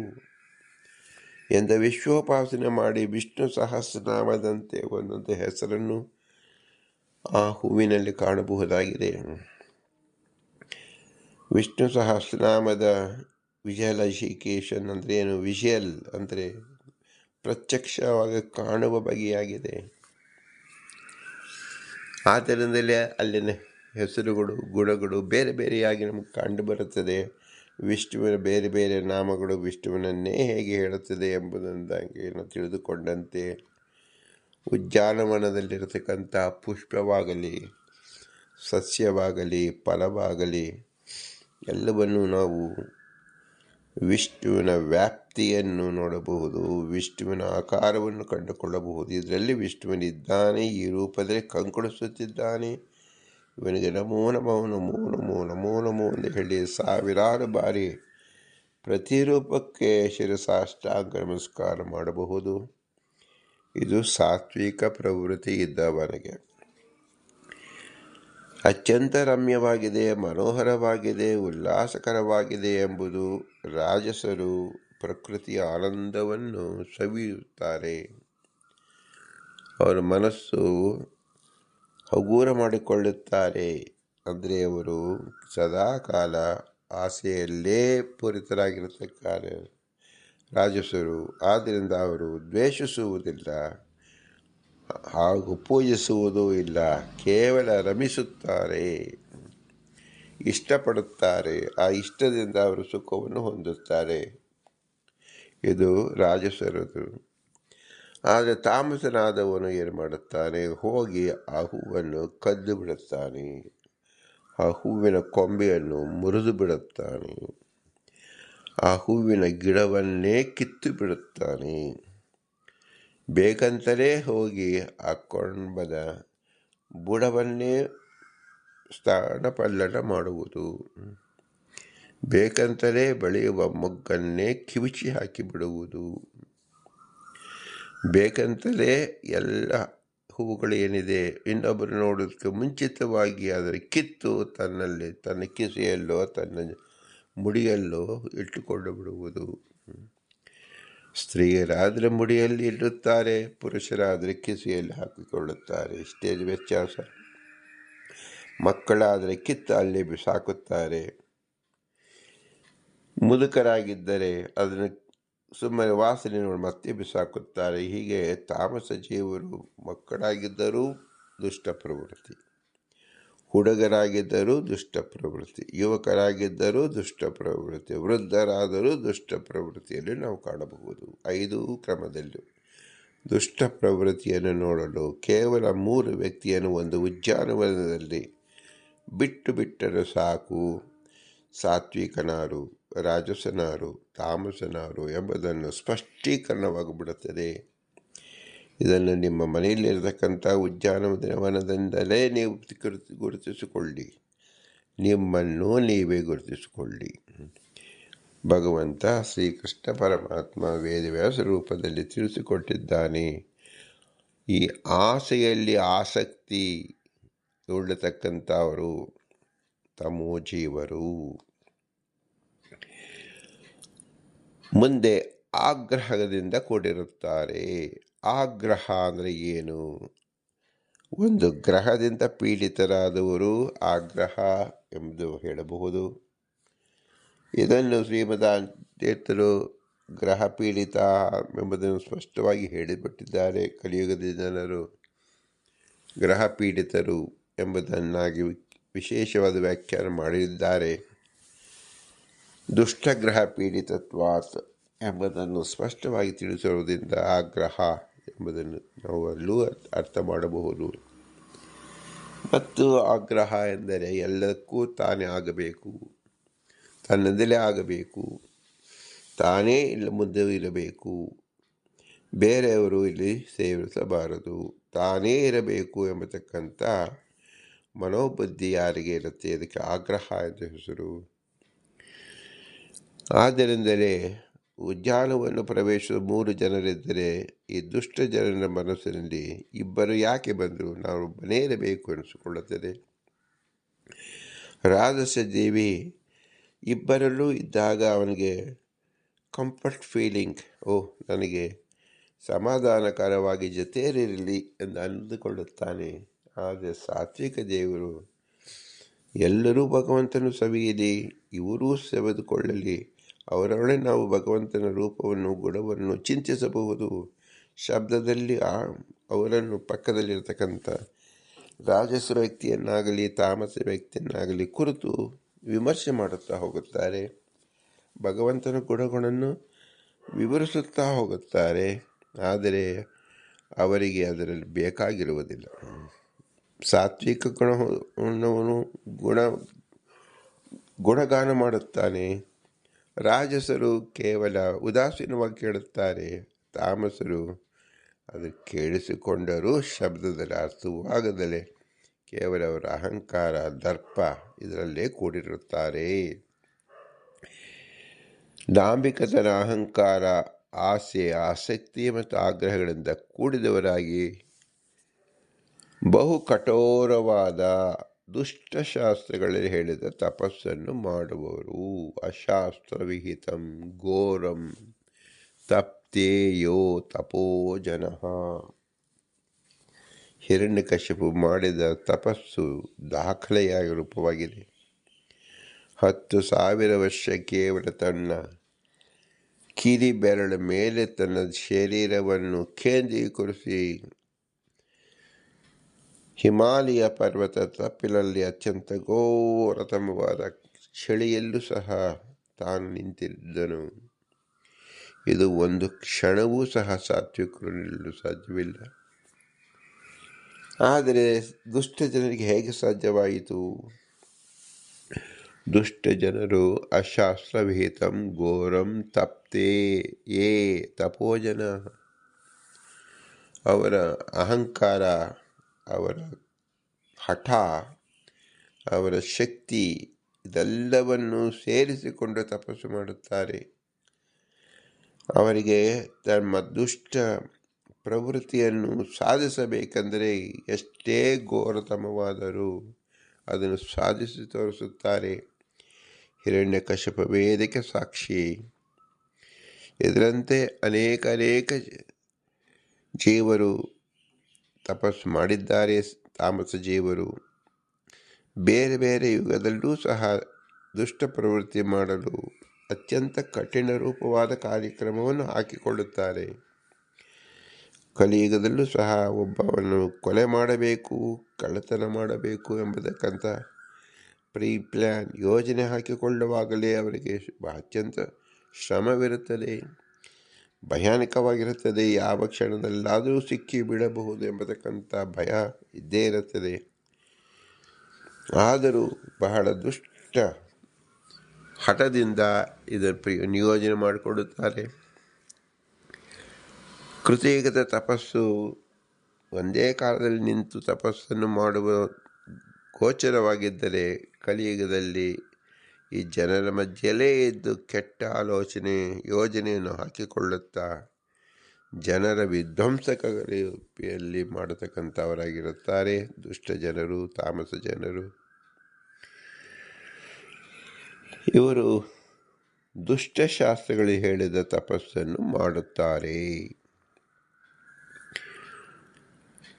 Speaker 1: ಎಂದ ವಿಶ್ವೋಪಾಸನೆ ಮಾಡಿ ವಿಷ್ಣು ಸಹಸ್ರನಾಮದಂತೆ ಒಂದೊಂದು ಹೆಸರನ್ನು ಆ ಹೂವಿನಲ್ಲಿ ಕಾಣಬಹುದಾಗಿದೆ. ವಿಷ್ಣು ಸಹಸ್ರನಾಮದ ವಿಜಯಲಶಿಕೇಶನ್ ಅಂದರೆ ಏನು? ವಿಜುಯಲ್ ಅಂದರೆ ಪ್ರತ್ಯಕ್ಷವಾಗಿ ಕಾಣುವ ಬಗೆಯಾಗಿದೆ. ಆದ್ದರಿಂದಲೇ ಅಲ್ಲಿನ ಹೆಸರುಗಳು, ಗುಣಗಳು ಬೇರೆ ಬೇರೆಯಾಗಿ ನಮಗೆ ಕಂಡು ಬರುತ್ತದೆ. ವಿಷ್ಣುವಿನ ಬೇರೆ ಬೇರೆ ನಾಮಗಳು ವಿಷ್ಣುವಿನನ್ನೇ ಹೇಗೆ ಹೇಳುತ್ತದೆ ಎಂಬುದನ್ನು ತಿಳಿದುಕೊಂಡಂತೆ ಉದ್ಯಾನವನದಲ್ಲಿರತಕ್ಕಂಥ ಪುಷ್ಪವಾಗಲಿ, ಸಸ್ಯವಾಗಲಿ, ಫಲವಾಗಲಿ ಎಲ್ಲವನ್ನು ನಾವು ವಿಷ್ಣುವಿನ ವ್ಯಾಪ್ತಿಯನ್ನು ನೋಡಬಹುದು, ವಿಷ್ಣುವಿನ ಆಕಾರವನ್ನು ಕಂಡುಕೊಳ್ಳಬಹುದು. ಇದರಲ್ಲಿ ವಿಷ್ಣುವಿನಿದ್ದಾನೆ, ಈ ರೂಪದಲ್ಲಿ ಕಂಗೊಳಿಸುತ್ತಿದ್ದಾನೆ, ಇವನಿಗೆ ನಮೋ ನಮೋ ನಮೋ ನಮೋ ನಮೋ ನಮೋ ಎಂದು ಹೇಳಿ ಸಾವಿರಾರು ಬಾರಿ ಪ್ರತಿರೂಪಕ್ಕೆ ಶಿರಸಾಷ್ಟಾಂಗ ನಮಸ್ಕಾರ ಮಾಡಬಹುದು. ಇದು ಸಾತ್ವಿಕ ಪ್ರವೃತ್ತಿ ಇದ್ದವನಿಗೆ. ಅತ್ಯಂತ ರಮ್ಯವಾಗಿದೆ, ಮನೋಹರವಾಗಿದೆ, ಉಲ್ಲಾಸಕರವಾಗಿದೆ ಎಂಬುದು ರಾಜಸರು ಪ್ರಕೃತಿಯ ಆನಂದವನ್ನು ಸವಿಯುತ್ತಾರೆ. ಅವರ ಮನಸ್ಸು ಹಗೂರ ಮಾಡಿಕೊಳ್ಳುತ್ತಾರೆ. ಅಂದರೆ ಅವರು ಸದಾ ಕಾಲ ಆಸೆಯಲ್ಲೇ ಪೂರಿತರಾಗಿರುತ್ತಾರೆ ರಾಜಸರು. ಆದ್ದರಿಂದ ಅವರು ದ್ವೇಷಿಸುವುದಿಲ್ಲ ಹಾಗೂ ಪೂಜಿಸುವುದೂ ಇಲ್ಲ, ಕೇವಲ ರಮಿಸುತ್ತಾರೆ, ಇಷ್ಟಪಡುತ್ತಾರೆ. ಆ ಇಷ್ಟದಿಂದ ಅವರು ಸುಖವನ್ನು ಹೊಂದುತ್ತಾರೆ. ಇದು ರಾಜಸರದು. ಆದರೆ ತಾಮಸನಾದವನು ಏನು ಮಾಡುತ್ತಾನೆ? ಹೋಗಿ ಆ ಹೂವನ್ನು ಕದ್ದು ಬಿಡುತ್ತಾನೆ, ಆ ಹೂವಿನ ಕೊಂಬೆಯನ್ನು ಮುರಿದು ಬಿಡುತ್ತಾನೆ, ಆ ಹೂವಿನ ಗಿಡವನ್ನೇ ಕಿತ್ತು ಬಿಡುತ್ತಾನೆ. ಬೇಕಂತಲೇ ಹೋಗಿ ಆ ಕೊಂಬದ ಬುಡವನ್ನೇ ಸ್ಥಾನಪಲ್ಲಟ ಮಾಡುವುದು, ಬೇಕಂತಲೇ ಬೆಳೆಯುವ ಮೊಗ್ಗನ್ನೇ ಕಿವುಚಿ ಹಾಕಿಬಿಡುವುದು, ಬೇಕಂತಲೇ ಎಲ್ಲ ಹೂವುಗಳೇನಿದೆ ಇನ್ನೊಬ್ಬರು ನೋಡೋದಕ್ಕೆ ಮುಂಚಿತವಾಗಿ ಅದರ ಕಿತ್ತು ತನ್ನಲ್ಲಿ ತನ್ನ ಕಿಸೆಯಲ್ಲೋ ತನ್ನ ಮುಡಿಯಲ್ಲೋ ಇಟ್ಟುಕೊಂಡು ಬಿಡುವುದು. ಸ್ತ್ರೀಯರಾದರೆ ಮುಡಿಯಲ್ಲಿ ಇಡುತ್ತಾರೆ, ಪುರುಷರಾದರೆ ಕಿಸೆಯಲ್ಲಿ ಹಾಕಿಕೊಳ್ಳುತ್ತಾರೆ. ಇಷ್ಟೇ ವ್ಯತ್ಯಾಸ. ಮಕ್ಕಳಾದರೆ ಕಿತ್ತು ಅಲ್ಲೇ ಬಿಸಾಕುತ್ತಾರೆ. ಮುದುಕರಾಗಿದ್ದರೆ ಅದನ್ನು ಸುಮ್ಮನೆ ವಾಸನೆ ನೋಡಿ ಮತ್ತೆ ಬಿಸಾಕುತ್ತಾರೆ. ಹೀಗೆ ತಾಮಸ ಜೀವರು ಮಕ್ಕಳಾಗಿದ್ದರೂ ದುಷ್ಟ ಪ್ರವೃತ್ತಿ, ಹುಡುಗರಾಗಿದ್ದರೂ ದುಷ್ಟ ಪ್ರವೃತ್ತಿ, ಯುವಕರಾಗಿದ್ದರೂ ದುಷ್ಟ ಪ್ರವೃತ್ತಿ, ವೃದ್ಧರಾದರೂ ದುಷ್ಟ ಪ್ರವೃತ್ತಿಯಲ್ಲಿ ನಾವು ಕಾಣಬಹುದು. 5 ಕ್ರಮದಲ್ಲೂ ದುಷ್ಟ ಪ್ರವೃತ್ತಿಯನ್ನು ನೋಡಲು ಕೇವಲ 3 ವ್ಯಕ್ತಿಯನ್ನು ಒಂದು ಉದ್ಯಾನವನದಲ್ಲಿ ಬಿಟ್ಟರೆ ಸಾಕು. ಸಾತ್ವಿಕನಾರು, ರಾಜಸನಾರು, ತಾಮಸನಾರು ಎಂಬುದನ್ನು ಸ್ಪಷ್ಟೀಕರಣವಾಗಿಬಿಡುತ್ತದೆ. ಇದನ್ನು ನಿಮ್ಮ ಮನೆಯಲ್ಲಿರತಕ್ಕಂಥ ಉದ್ಯಾನವನದಿಂದಲೇ ನೀವು ಗುರುತಿಸಿಕೊಳ್ಳಿ, ನಿಮ್ಮನ್ನು ನೀವೇ ಗುರುತಿಸಿಕೊಳ್ಳಿ. ಭಗವಂತ ಶ್ರೀಕೃಷ್ಣ ಪರಮಾತ್ಮ ವೇದವ್ಯಾಸ ರೂಪದಲ್ಲಿ ತಿಳಿಸಿಕೊಟ್ಟಿದ್ದಾನೆ. ಈ ಆಸೆಯಲ್ಲಿ ಆಸಕ್ತಿ ಉಳ್ಳತಕ್ಕಂಥವರು ತಮೋಜೀವರು. ಮುಂದೆ ಆಗ್ರಹದಿಂದ ಕೂಡಿರುತ್ತಾರೆ. ಆಗ್ರಹ ಅಂದರೆ ಏನು? ಒಂದು ಗ್ರಹದಿಂದ ಪೀಡಿತರಾದವರು ಆಗ್ರಹ ಎಂದು ಹೇಳಬಹುದು. ಇದನ್ನು ಶ್ರೀಮದಾನ್ ತೀರ್ಥರು ಗ್ರಹ ಪೀಡಿತ ಎಂಬುದನ್ನು ಸ್ಪಷ್ಟವಾಗಿ ಹೇಳಿಬಿಟ್ಟಿದ್ದಾರೆ. ಕಲಿಯುಗದ ಜನರು ಗ್ರಹ ಪೀಡಿತರು ಎಂಬುದನ್ನಾಗಿ ವಿಶೇಷವಾದ ವ್ಯಾಖ್ಯಾನ ಮಾಡಿದ್ದಾರೆ. ದುಷ್ಟಗ್ರಹ ಪೀಡಿತತ್ವಾತ್ ಎಂಬುದನ್ನು ಸ್ಪಷ್ಟವಾಗಿ ತಿಳಿಸಿರುವುದರಿಂದ ಆಗ್ರಹ ಎಂಬುದನ್ನು ನಾವು ಅಲ್ಲೂ ಅರ್ಥ ಮಾಡಬಹುದು. ಮತ್ತು ಆಗ್ರಹ ಎಂದರೆ ಎಲ್ಲದಕ್ಕೂ ತಾನೇ ಆಗಬೇಕು, ತನ್ನದಲ್ಲೇ ಆಗಬೇಕು, ತಾನೇ ಇಲ್ಲಿ ಮುಂದೆ ಇರಬೇಕು, ಬೇರೆಯವರು ಇಲ್ಲಿ ಸೇವಿಸಬಾರದು, ತಾನೇ ಇರಬೇಕು ಎಂಬತಕ್ಕಂಥ ಮನೋಬುದ್ಧಿ ಯಾರಿಗೆ ಇರುತ್ತೆ ಅದಕ್ಕೆ ಆಗ್ರಹ ಎಂದು ಹೆಸರು. ಆದ್ದರಿಂದಲೇ ಉದ್ಯಾನವನ್ನು ಪ್ರವೇಶಿಸುವ 3 ಜನರಿದ್ದರೆ ಈ ದುಷ್ಟ ಜನರ ಮನಸ್ಸಿನಲ್ಲಿ ಇಬ್ಬರು ಯಾಕೆ ಬಂದರು, ನಾವು ಮನೆ ಇರಬೇಕು ಎನಿಸಿಕೊಳ್ಳುತ್ತದೆ. ರಾಜಸ ದೇವಿ ಇಬ್ಬರಲ್ಲೂ ಇದ್ದಾಗ ಅವನಿಗೆ ಕಂಫರ್ಟ್ ಫೀಲಿಂಗ್, ನನಗೆ ಸಮಾಧಾನಕರವಾಗಿ ಜೊತೆಯಲ್ಲಿರಲಿ ಎಂದು ಅಂದುಕೊಳ್ಳುತ್ತಾನೆ. ಆದರೆ ಸಾತ್ವಿಕ ದೇವರು ಎಲ್ಲರೂ ಭಗವಂತನು ಸವಿಯಲಿ, ಇವರೂ ಸವೆದುಕೊಳ್ಳಲಿ, ಅವರೊಳಗೆ ನಾವು ಭಗವಂತನ ರೂಪವನ್ನು ಗುಣವನ್ನು ಚಿಂತಿಸಬಹುದು. ಶಬ್ದದಲ್ಲಿ ಅವರನ್ನು ಪಕ್ಕದಲ್ಲಿರ್ತಕ್ಕಂಥ ರಾಜಸ ವ್ಯಕ್ತಿಯನ್ನಾಗಲಿ ತಾಮಸ ವ್ಯಕ್ತಿಯನ್ನಾಗಲಿ ಕುರಿತು ವಿಮರ್ಶೆ ಮಾಡುತ್ತಾ ಹೋಗುತ್ತಾರೆ. ಭಗವಂತನ ಗುಣಗಳನ್ನು ವಿವರಿಸುತ್ತಾ ಹೋಗುತ್ತಾರೆ. ಆದರೆ ಅವರಿಗೆ ಅದರಲ್ಲಿ ಬೇಕಾಗಿರುವುದಿಲ್ಲ. ಸಾತ್ವಿಕ ಗುಣವನ್ನು ಗುಣಗಾನ ಮಾಡುತ್ತಾನೆ. ರಾಜಸರು ಕೇವಲ ಉದಾಸೀನವಾಗಿ ಕೇಳುತ್ತಾರೆ. ತಾಮಸರು ಅದು ಕೇಳಿಸಿಕೊಂಡರೂ ಶಬ್ದದಲ್ಲಿ ಅರ್ಥವಾಗದಲೇ ಕೇವಲ ಅವರ ಅಹಂಕಾರ, ದರ್ಪ ಇದರಲ್ಲೇ ಕೂಡಿರುತ್ತಾರೆ. ಡಾಂಬಿಕತನ, ಅಹಂಕಾರ, ಆಸೆ, ಆಸಕ್ತಿ ಮತ್ತು ಆಗ್ರಹಗಳಿಂದ ಕೂಡಿದವರಾಗಿ ಬಹು ಕಠೋರವಾದ ದುಷ್ಟಶಾಸ್ತ್ರಗಳಲ್ಲಿ ಹೇಳಿದ ತಪಸ್ಸನ್ನು ಮಾಡುವವರು. ಅಶಾಸ್ತ್ರವಿಹಿತಂ ಘೋರಂ ತಪ್ತೇಯೋ ತಪೋಜನಃ. ಹಿರಣ್ಯಕಶಿಪು ಮಾಡಿದ ತಪಸ್ಸು ದಾಖಲೆಯಾಗಿ ರೂಪವಾಗಿದೆ. 10,000 ವರ್ಷ ಕೇವಲ ತನ್ನ ಕಿರಿ ಬೆರಳ ಮೇಲೆ ತನ್ನ ಶರೀರವನ್ನು ಕೇಂದ್ರೀಕರಿಸಿ ಹಿಮಾಲಯ ಪರ್ವತ ತಪ್ಪಿಲಲ್ಲಿ ಅತ್ಯಂತ ಘೋರತಮವಾದ ಚಳಿಯಲ್ಲೂ ಸಹ ತಾನು ನಿಂತಿದ್ದನು. ಇದು ಒಂದು ಕ್ಷಣವೂ ಸಹ ಸಾತ್ವಿಕರು ನಿಲ್ಲಲು ಸಾಧ್ಯವಿಲ್ಲ. ಆದರೆ ದುಷ್ಟ ಜನರಿಗೆ ಹೇಗೆ ಸಾಧ್ಯವಾಯಿತು? ದುಷ್ಟ ಜನರು ಅಶಾಸ್ತ್ರವಿಹಿತಂ ಘೋರಂ ತಪ್ತೇ ಯೇ ತಪೋಜನ. ಅವರ ಅಹಂಕಾರ, ಅವರ ಹಠ, ಅವರ ಶಕ್ತಿ ಇದೆಲ್ಲವನ್ನು ಸೇರಿಸಿಕೊಂಡು ತಪಸ್ಸು ಮಾಡುತ್ತಾರೆ. ಅವರಿಗೆ ತಮ್ಮ ದುಷ್ಟ ಪ್ರವೃತ್ತಿಯನ್ನು ಸಾಧಿಸಬೇಕೆಂದರೆ ಎಷ್ಟೇ ಘೋರತಮವಾದರೂ ಅದನ್ನು ಸಾಧಿಸಿ ತೋರಿಸುತ್ತಾರೆ. ಹಿರಣ್ಯಕಶಿಪ ವೇದಕ್ಕೆ ಸಾಕ್ಷಿ. ಇದರಂತೆ ಅನೇಕ ಜೀವರು ತಪಸ್ಸು ಮಾಡಿದ್ದಾರೆ. ತಾಮಸ ಜೀವರು ಬೇರೆ ಬೇರೆ ಯುಗದಲ್ಲೂ ಸಹ ದುಷ್ಟ ಪ್ರವೃತ್ತಿ ಮಾಡಲು ಅತ್ಯಂತ ಕಠಿಣ ರೂಪವಾದ ಕಾರ್ಯಕ್ರಮವನ್ನು ಹಾಕಿಕೊಳ್ಳುತ್ತಾರೆ. ಕಲಿಯುಗದಲ್ಲೂ ಸಹ ಒಬ್ಬವನ್ನು ಕೊಲೆ ಮಾಡಬೇಕು, ಕಳ್ಳತನ ಮಾಡಬೇಕು ಎಂಬುದಕ್ಕಂತ ಪ್ಲಾನ್ ಯೋಜನೆ ಹಾಕಿಕೊಳ್ಳುವಾಗಲೇ ಅವರಿಗೆ ಅತ್ಯಂತ ಶ್ರಮವಿರುತ್ತದೆ, ಭಯಾನಕವಾಗಿರುತ್ತದೆ. ಯಾವ ಕ್ಷಣದಲ್ಲಾದರೂ ಸಿಕ್ಕಿ ಬಿಡಬಹುದು ಎಂಬತಕ್ಕಂಥ ಭಯ ಇದ್ದೇ ಇರುತ್ತದೆ. ಆದರೂ ಬಹಳ ದುಷ್ಟ ಹಠದಿಂದ ಇದನ್ನು ನಿಯೋಜನೆ ಮಾಡಿಕೊಳ್ಳುತ್ತಾರೆ. ಕೃತಯುಗದ ತಪಸ್ಸು ಒಂದೇ ಕಾಲದಲ್ಲಿ ನಿಂತು ತಪಸ್ಸನ್ನು ಮಾಡುವ ಗೋಚರವಾಗಿದ್ದರೆ, ಕಲಿಯುಗದಲ್ಲಿ ಈ ಜನರ ಮಧ್ಯೆಯಲ್ಲೇ ಇದ್ದು ಕೆಟ್ಟ ಯೋಜನೆಯನ್ನು ಹಾಕಿಕೊಳ್ಳುತ್ತಾ ಜನರ ವಿಧ್ವಂಸಕರಲ್ಲಿ ಮಾಡತಕ್ಕಂಥವರಾಗಿರುತ್ತಾರೆ ದುಷ್ಟ ಜನರು, ತಾಮಸ ಜನರು. ಇವರು ದುಷ್ಟಶಾಸ್ತ್ರಗಳು ಹೇಳಿದ ತಪಸ್ಸನ್ನು ಮಾಡುತ್ತಾರೆ.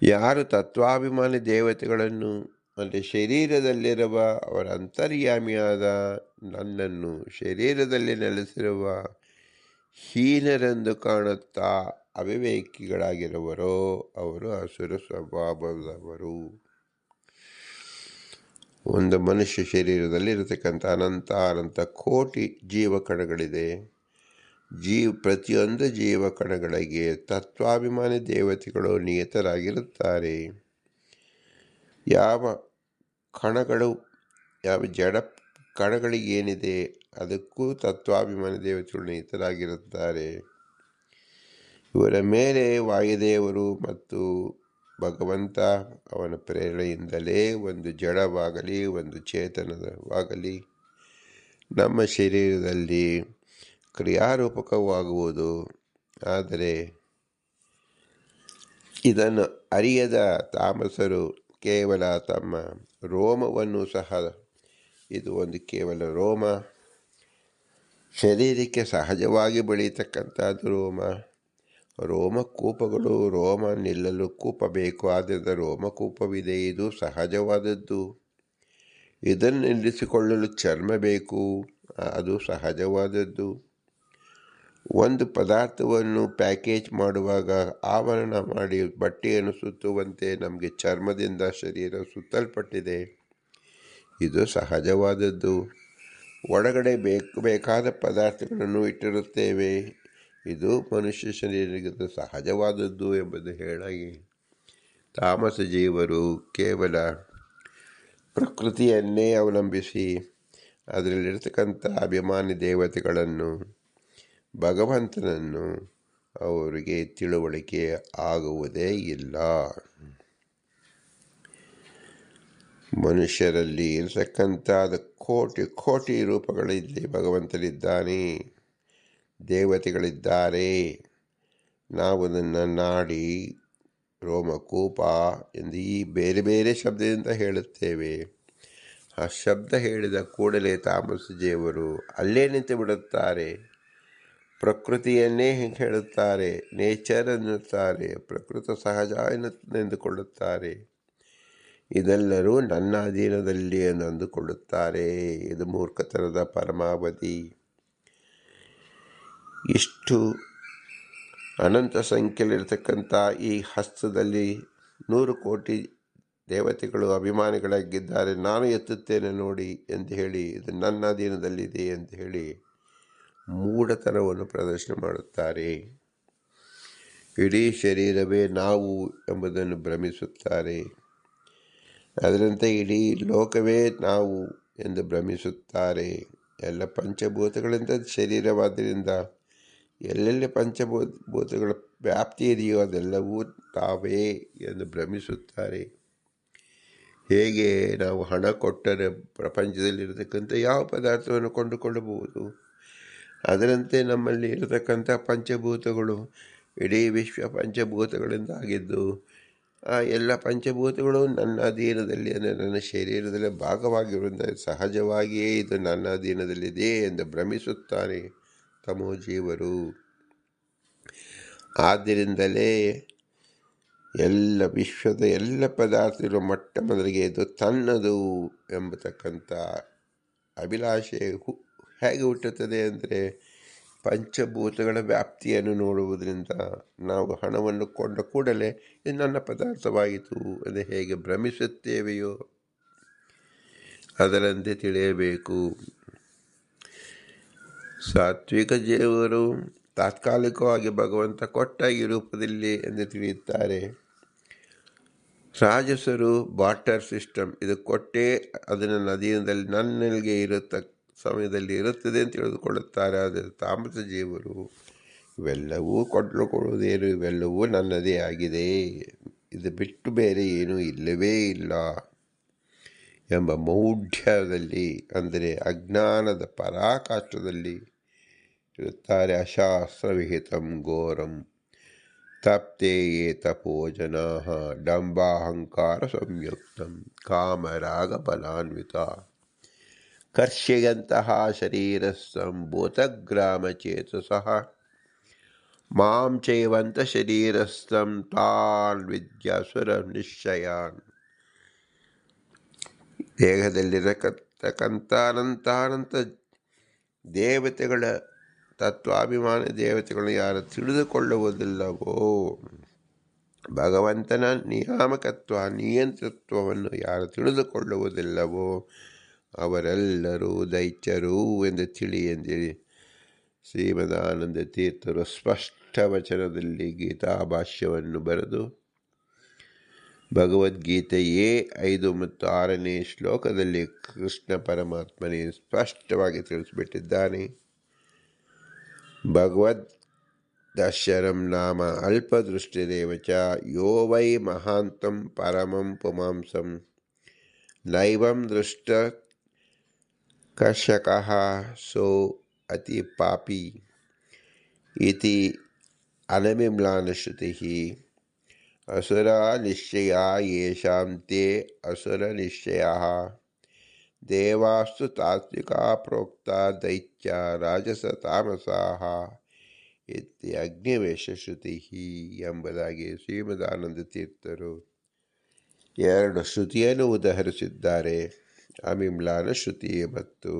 Speaker 1: ಯಾರು ತತ್ವಾಭಿಮಾನಿ ದೇವತೆಗಳನ್ನು ಅಂದರೆ ಶರೀರದಲ್ಲಿರುವ ಅವರ ಅಂತರ್ಯಾಮಿಯಾದ ನನ್ನನ್ನು ಶರೀರದಲ್ಲಿ ನೆಲೆಸಿರುವ ಹೀನರೆಂದು ಕಾಣುತ್ತಾ ಅವಿವೇಕಿಗಳಾಗಿರುವರೋ ಅವರು ಅಸುರ ಸ್ವಭಾವದವರು. ಒಂದು ಮನುಷ್ಯ ಶರೀರದಲ್ಲಿ ಇರತಕ್ಕಂಥ ಅನಂತ ಕೋಟಿ ಜೀವಕಣಗಳಿದೆ. ಪ್ರತಿಯೊಂದು ಜೀವಕಣಗಳಿಗೆ ತತ್ವಾಭಿಮಾನಿ ದೇವತೆಗಳು ನಿಯತರಾಗಿರುತ್ತಾರೆ. ಯಾವ ಕಣಗಳು, ಯಾವ ಜಡ ಕಣಗಳಿಗೇನಿದೆ ಅದಕ್ಕೂ ತತ್ವಾಭಿಮಾನಿ ದೇವತೆಗಳು ನಿಯತರಾಗಿರುತ್ತಾರೆ. ಇವರ ಮೇಲೆ ವಾಯುದೇವರು ಮತ್ತು ಭಗವಂತ ಅವನ ಪ್ರೇರಣೆಯಿಂದಲೇ ಒಂದು ಜಡವಾಗಲಿ ಒಂದು ಚೇತನವಾಗಲಿ ನಮ್ಮ ಶರೀರದಲ್ಲಿ ಕ್ರಿಯಾರೂಪಕವಾಗುವುದು. ಆದರೆ ಇದನ್ನು ಅರಿಯದ ತಾಮಸರು ಕೇವಲ ತಮ್ಮ ರೋಮವನ್ನು ಸಹ, ಇದು ಒಂದು ಕೇವಲ ರೋಮ, ಶರೀರಕ್ಕೆ ಸಹಜವಾಗಿ ಬೆಳೀತಕ್ಕಂಥದ್ದು ರೋಮಕೂಪಗಳು. ರೋಮ ನಿಲ್ಲಲು ಕೂಪಬೇಕು, ಆದ್ದರಿಂದ ರೋಮಕೂಪವಿದೆ, ಇದು ಸಹಜವಾದದ್ದು. ಇದನ್ನು ನಿಲ್ಲಿಸಿಕೊಳ್ಳಲು ಚರ್ಮ ಬೇಕು, ಅದು ಸಹಜವಾದದ್ದು. ಒಂದು ಪದಾರ್ಥವನ್ನು ಪ್ಯಾಕೇಜ್ ಮಾಡುವಾಗ ಆವರಣ ಮಾಡಿ ಬಟ್ಟೆಯನ್ನು ಸುತ್ತುವಂತೆ ನಮಗೆ ಚರ್ಮದಿಂದ ಶರೀರ ಸುತ್ತಲ್ಪಟ್ಟಿದೆ, ಇದು ಸಹಜವಾದದ್ದು. ಒಳಗಡೆ ಬೇಕಾದ ಪದಾರ್ಥಗಳನ್ನು ಇಟ್ಟಿರುತ್ತೇವೆ, ಇದು ಮನುಷ್ಯ ಶರೀರದ ಸಹಜವಾದದ್ದು ಎಂಬುದು ಹೇಳಿ ತಾಮಸ ಜೀವರು ಕೇವಲ ಪ್ರಕೃತಿಯನ್ನೇ ಅವಲಂಬಿಸಿ ಅದರಲ್ಲಿರ್ತಕ್ಕಂಥ ಅಭಿಮಾನಿ ದೇವತೆಗಳನ್ನು, ಭಗವಂತನನ್ನು ಅವರಿಗೆ ತಿಳುವಳಿಕೆ ಆಗುವುದೇ ಇಲ್ಲ. ಮನುಷ್ಯರಲ್ಲಿ ಇರತಕ್ಕಂಥಾದ ಕೋಟಿ ರೂಪಗಳಲ್ಲಿ ಭಗವಂತನಿದ್ದಾನೆ, ದೇವತೆಗಳಿದ್ದಾರೆ. ನಾವು ಅದನ್ನು ನಾಡಿ, ರೋಮಕೂಪ ಎಂದು ಈ ಬೇರೆ ಬೇರೆ ಶಬ್ದದಿಂದ ಹೇಳುತ್ತೇವೆ. ಆ ಶಬ್ದ ಹೇಳಿದ ಕೂಡಲೇ ತಾಮಸ ಜೀವರು ಅಲ್ಲೇ ನಿಂತು ಬಿಡುತ್ತಾರೆ. ಪ್ರಕೃತಿಯನ್ನೇ ಹೇಳುತ್ತಾರೆ, ನೇಚರ್ ಎನ್ನುತ್ತಾರೆ, ಪ್ರಕೃತಿ ಸಹಜ ಎಂದುಕೊಳ್ಳುತ್ತಾರೆ. ಇದೆಲ್ಲರೂ ನನ್ನ ಅಧೀನದಲ್ಲಿ ಎಂದು ಅಂದುಕೊಳ್ಳುತ್ತಾರೆ. ಇದು ಮೂರ್ಖತನದ ಪರಮಾವಧಿ. ಇಷ್ಟು ಅನಂತ ಸಂಖ್ಯೆಯಲ್ಲಿರತಕ್ಕಂಥ ಈ ಹಸ್ತದಲ್ಲಿ 100 ಕೋಟಿ ದೇವತೆಗಳು ಅಭಿಮಾನಿಗಳಾಗಿದ್ದಾರೆ. ನಾನು ಎತ್ತುತ್ತೇನೆ ನೋಡಿ ಎಂದು ಹೇಳಿ, ಇದು ನನ್ನ ಅಧೀನದಲ್ಲಿದೆ ಎಂದು ಹೇಳಿ ಮೂಢತನವನ್ನು ಪ್ರದರ್ಶನ ಮಾಡುತ್ತಾರೆ. ಇಡೀ ಶರೀರವೇ ನಾವು ಎಂಬುದನ್ನು ಭ್ರಮಿಸುತ್ತಾರೆ. ಅದರಂತೆ ಇಡೀ ಲೋಕವೇ ನಾವು ಎಂದು ಭ್ರಮಿಸುತ್ತಾರೆ. ಎಲ್ಲ ಪಂಚಭೂತಗಳಿಂದ ಶರೀರವಾದ್ದರಿಂದ ಎಲ್ಲೆಲ್ಲಿ ಪಂಚಭೂತಗಳ ವ್ಯಾಪ್ತಿ ಇದೆಯೋ ಅದೆಲ್ಲವೂ ತಾವೇ ಎಂದು ಭ್ರಮಿಸುತ್ತಾರೆ. ಹೇಗೆ ನಾವು ಹಣ ಕೊಟ್ಟರೆ ಪ್ರಪಂಚದಲ್ಲಿರತಕ್ಕಂಥ ಯಾವ ಪದಾರ್ಥವನ್ನು ಕೊಂಡುಕೊಳ್ಳಬಹುದು, ಅದರಂತೆ ನಮ್ಮಲ್ಲಿ ಇರತಕ್ಕಂಥ ಪಂಚಭೂತಗಳು ಇಡೀ ವಿಶ್ವ ಪಂಚಭೂತಗಳಿಂದ ಆಗಿದ್ದು, ಆ ಎಲ್ಲ ಪಂಚಭೂತಗಳು ನನ್ನ ಅಧೀನದಲ್ಲಿ ಅಂದರೆ ನನ್ನ ಶರೀರದಲ್ಲಿ ಭಾಗವಾಗಿರುವುದರಿಂದ ಸಹಜವಾಗಿಯೇ ಇದು ನನ್ನ ಅಧೀನದಲ್ಲಿದೆ ಎಂದು ಭ್ರಮಿಸುತ್ತಾರೆ ತಮೋಜೀವರು. ಆದ್ದರಿಂದಲೇ ಎಲ್ಲ ವಿಶ್ವದ ಎಲ್ಲ ಪದಾರ್ಥಗಳು ಮೊಟ್ಟ ಮೊದಲಿಗೆ ಇದು ತನ್ನದು ಎಂಬತಕ್ಕಂಥ ಅಭಿಲಾಷೆ ಹೇಗೆ ಹುಟ್ಟುತ್ತದೆ ಅಂದರೆ, ಪಂಚಭೂತಗಳ ವ್ಯಾಪ್ತಿಯನ್ನು ನೋಡುವುದರಿಂದ ನಾವು ಹಣವನ್ನು ಕೊಂಡ ಕೂಡಲೇ ಇದು ನನ್ನ ಪದಾರ್ಥವಾಯಿತು ಎಂದು ಹೇಗೆ ಭ್ರಮಿಸುತ್ತೇವೆಯೋ ಅದರಂತೆ ತಿಳಿಯಬೇಕು. ಸಾತ್ವಿಕ ಜೀವರು ತಾತ್ಕಾಲಿಕವಾಗಿ ಭಗವಂತ ಕೊಟ್ಟ ಈ ರೂಪದಲ್ಲಿ ಎಂದು ತಿಳಿಯುತ್ತಾರೆ. ರಾಜಸರು ಬಾಟರ್ ಸಿಸ್ಟಮ್, ಇದು ಕೊಟ್ಟೇ ಅದನ್ನು ಅಧೀನದಲ್ಲಿ ನನ್ನಲ್ಲಿ ಇರುತ್ತ ಸಮಯದಲ್ಲಿ ಇರುತ್ತದೆ ಅಂತ ತಿಳಿದುಕೊಳ್ಳುತ್ತಾರೆ. ಆದರೆ ತಾಮಸ ಜೀವರು ಇವೆಲ್ಲವೂ ಕೊಂಡುಕೊಳ್ಳುವುದೇನು, ಇವೆಲ್ಲವೂ ನನ್ನದೇ ಆಗಿದೆ, ಇದು ಬಿಟ್ಟು ಬೇರೆ ಏನೂ ಇಲ್ಲವೇ ಇಲ್ಲ ಎಂಬ ಮೌಢ್ಯದಲ್ಲಿ ಅಂದರೆ ಅಜ್ಞಾನದ ಪರಾಕಾಷ್ಠದಲ್ಲಿ ಇರುತ್ತಾರೆ. ಅಶಾಸ್ತ್ರವಿಹಿತಂ ಘೋರಂ ತಪ್ತೇ ಯೇ ತಪೋ ಜನಾಃ ಡಂಬಾಹಂಕಾರ ಸಂಯುಕ್ತಂ ಕಾಮರಾಗ ಬಲಾನ್ವಿತ ಕರ್ಷಯಂತಹ ಶರೀರಸ್ಥಂ ಭೂತಗ್ರಾಮಚೇತಸಃ ಮಾಂ ಚೈವಂತ ಶರೀರಸ್ಥಂ ತಾನ್ ವಿದ್ಯಾಸುರ ನಿಶ್ಚಯಾನ್. ದೇಹದಲ್ಲಿರತಕ್ಕಂಥ ಅನಂತ ದೇವತೆಗಳ ತತ್ವಾಭಿಮಾನಿ ದೇವತೆಗಳು ಯಾರು ತಿಳಿದುಕೊಳ್ಳುವುದಿಲ್ಲವೋ, ಭಗವಂತನ ನಿಯಾಮಕತ್ವ ನಿಯಂತೃತ್ವವನ್ನು ಯಾರು ತಿಳಿದುಕೊಳ್ಳುವುದಿಲ್ಲವೋ ಅವರೆಲ್ಲರೂ ದೈತ್ಯರು ಎಂದು ತಿಳಿ ಎಂದಿರಿ ಶ್ರೀಮದಾನಂದ ತೀರ್ಥರು ಸ್ಪಷ್ಟ ವಚನದಲ್ಲಿ ಗೀತಾ ಭಾಷ್ಯವನ್ನು ಬರೆದು ಭಗವದ್ಗೀತೆಯೇ 5 ಮತ್ತು 6ನೇ ಶ್ಲೋಕದಲ್ಲಿ ಕೃಷ್ಣ ಪರಮಾತ್ಮನೇ ಸ್ಪಷ್ಟವಾಗಿ ತಿಳಿಸಿಬಿಟ್ಟಿದ್ದಾನೆ. ಭಗವದಕ್ಷರಂ ನಾಮ ಅಲ್ಪದೃಷ್ಟಿರೇವ ಚ ಯೋ ವೈ ಮಹಾಂತಂ ಪರಮಂ ಪುಮಾಂಸಂ ನೈವಂ ದೃಷ್ಟ ಕರ್ಷಕಃ ಸೋ ಅತಿ ಪಾಪಿ ಇತಿ ಅನಮಿಮ್ಲಾನಶ್ರುತಿಃ ಅಸುರ ನಿಶ್ಚಯ ಯೇಷಾಂ ತೇ ಅಸುರ ನಿಶ್ಚಯಃ ದೇವಾಸ್ತು ತಾತ್ವಿಕಾ ಪ್ರೋಕ್ತ ದೈತ್ಯ ರಾಜಸ ತಾಮಸಾಃ ಇತಿ ಅಗ್ನಿವೇಶ ಶ್ರುತಿ ಎಂಬುದಾಗಿ ಶ್ರೀಮದಾನಂದ ತೀರ್ಥರು 2 ಶ್ರುತಿಯನ್ನು ಉದಾಹರಿಸಿದ್ದಾರೆ. ಅಮಿಮ್ಲಾನ ಶ್ರುತಿ ಮತ್ತು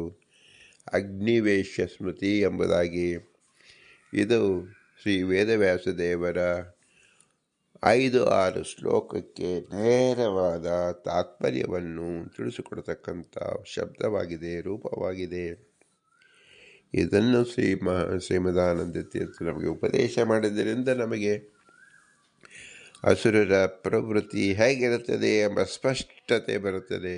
Speaker 1: ಅಗ್ನಿವೇಶ ಸ್ಮೃತಿ ಎಂಬುದಾಗಿ. ಇದು ಶ್ರೀ ವೇದವ್ಯಾಸದೇವರ 5-6 ಶ್ಲೋಕಕ್ಕೆ ನೇರವಾದ ತಾತ್ಪರ್ಯವನ್ನು ತಿಳಿಸಿಕೊಡತಕ್ಕಂಥ ಶಬ್ದವಾಗಿದೆ, ರೂಪವಾಗಿದೆ. ಇದನ್ನು ಶ್ರೀಮದಾನಂದ ತೀರ್ಥ ನಮಗೆ ಉಪದೇಶ ಮಾಡಿದ್ದರಿಂದ ನಮಗೆ ಅಸುರರ ಪ್ರವೃತ್ತಿ ಹೇಗಿರುತ್ತದೆ ಎಂಬ ಸ್ಪಷ್ಟತೆ ಬರುತ್ತದೆ.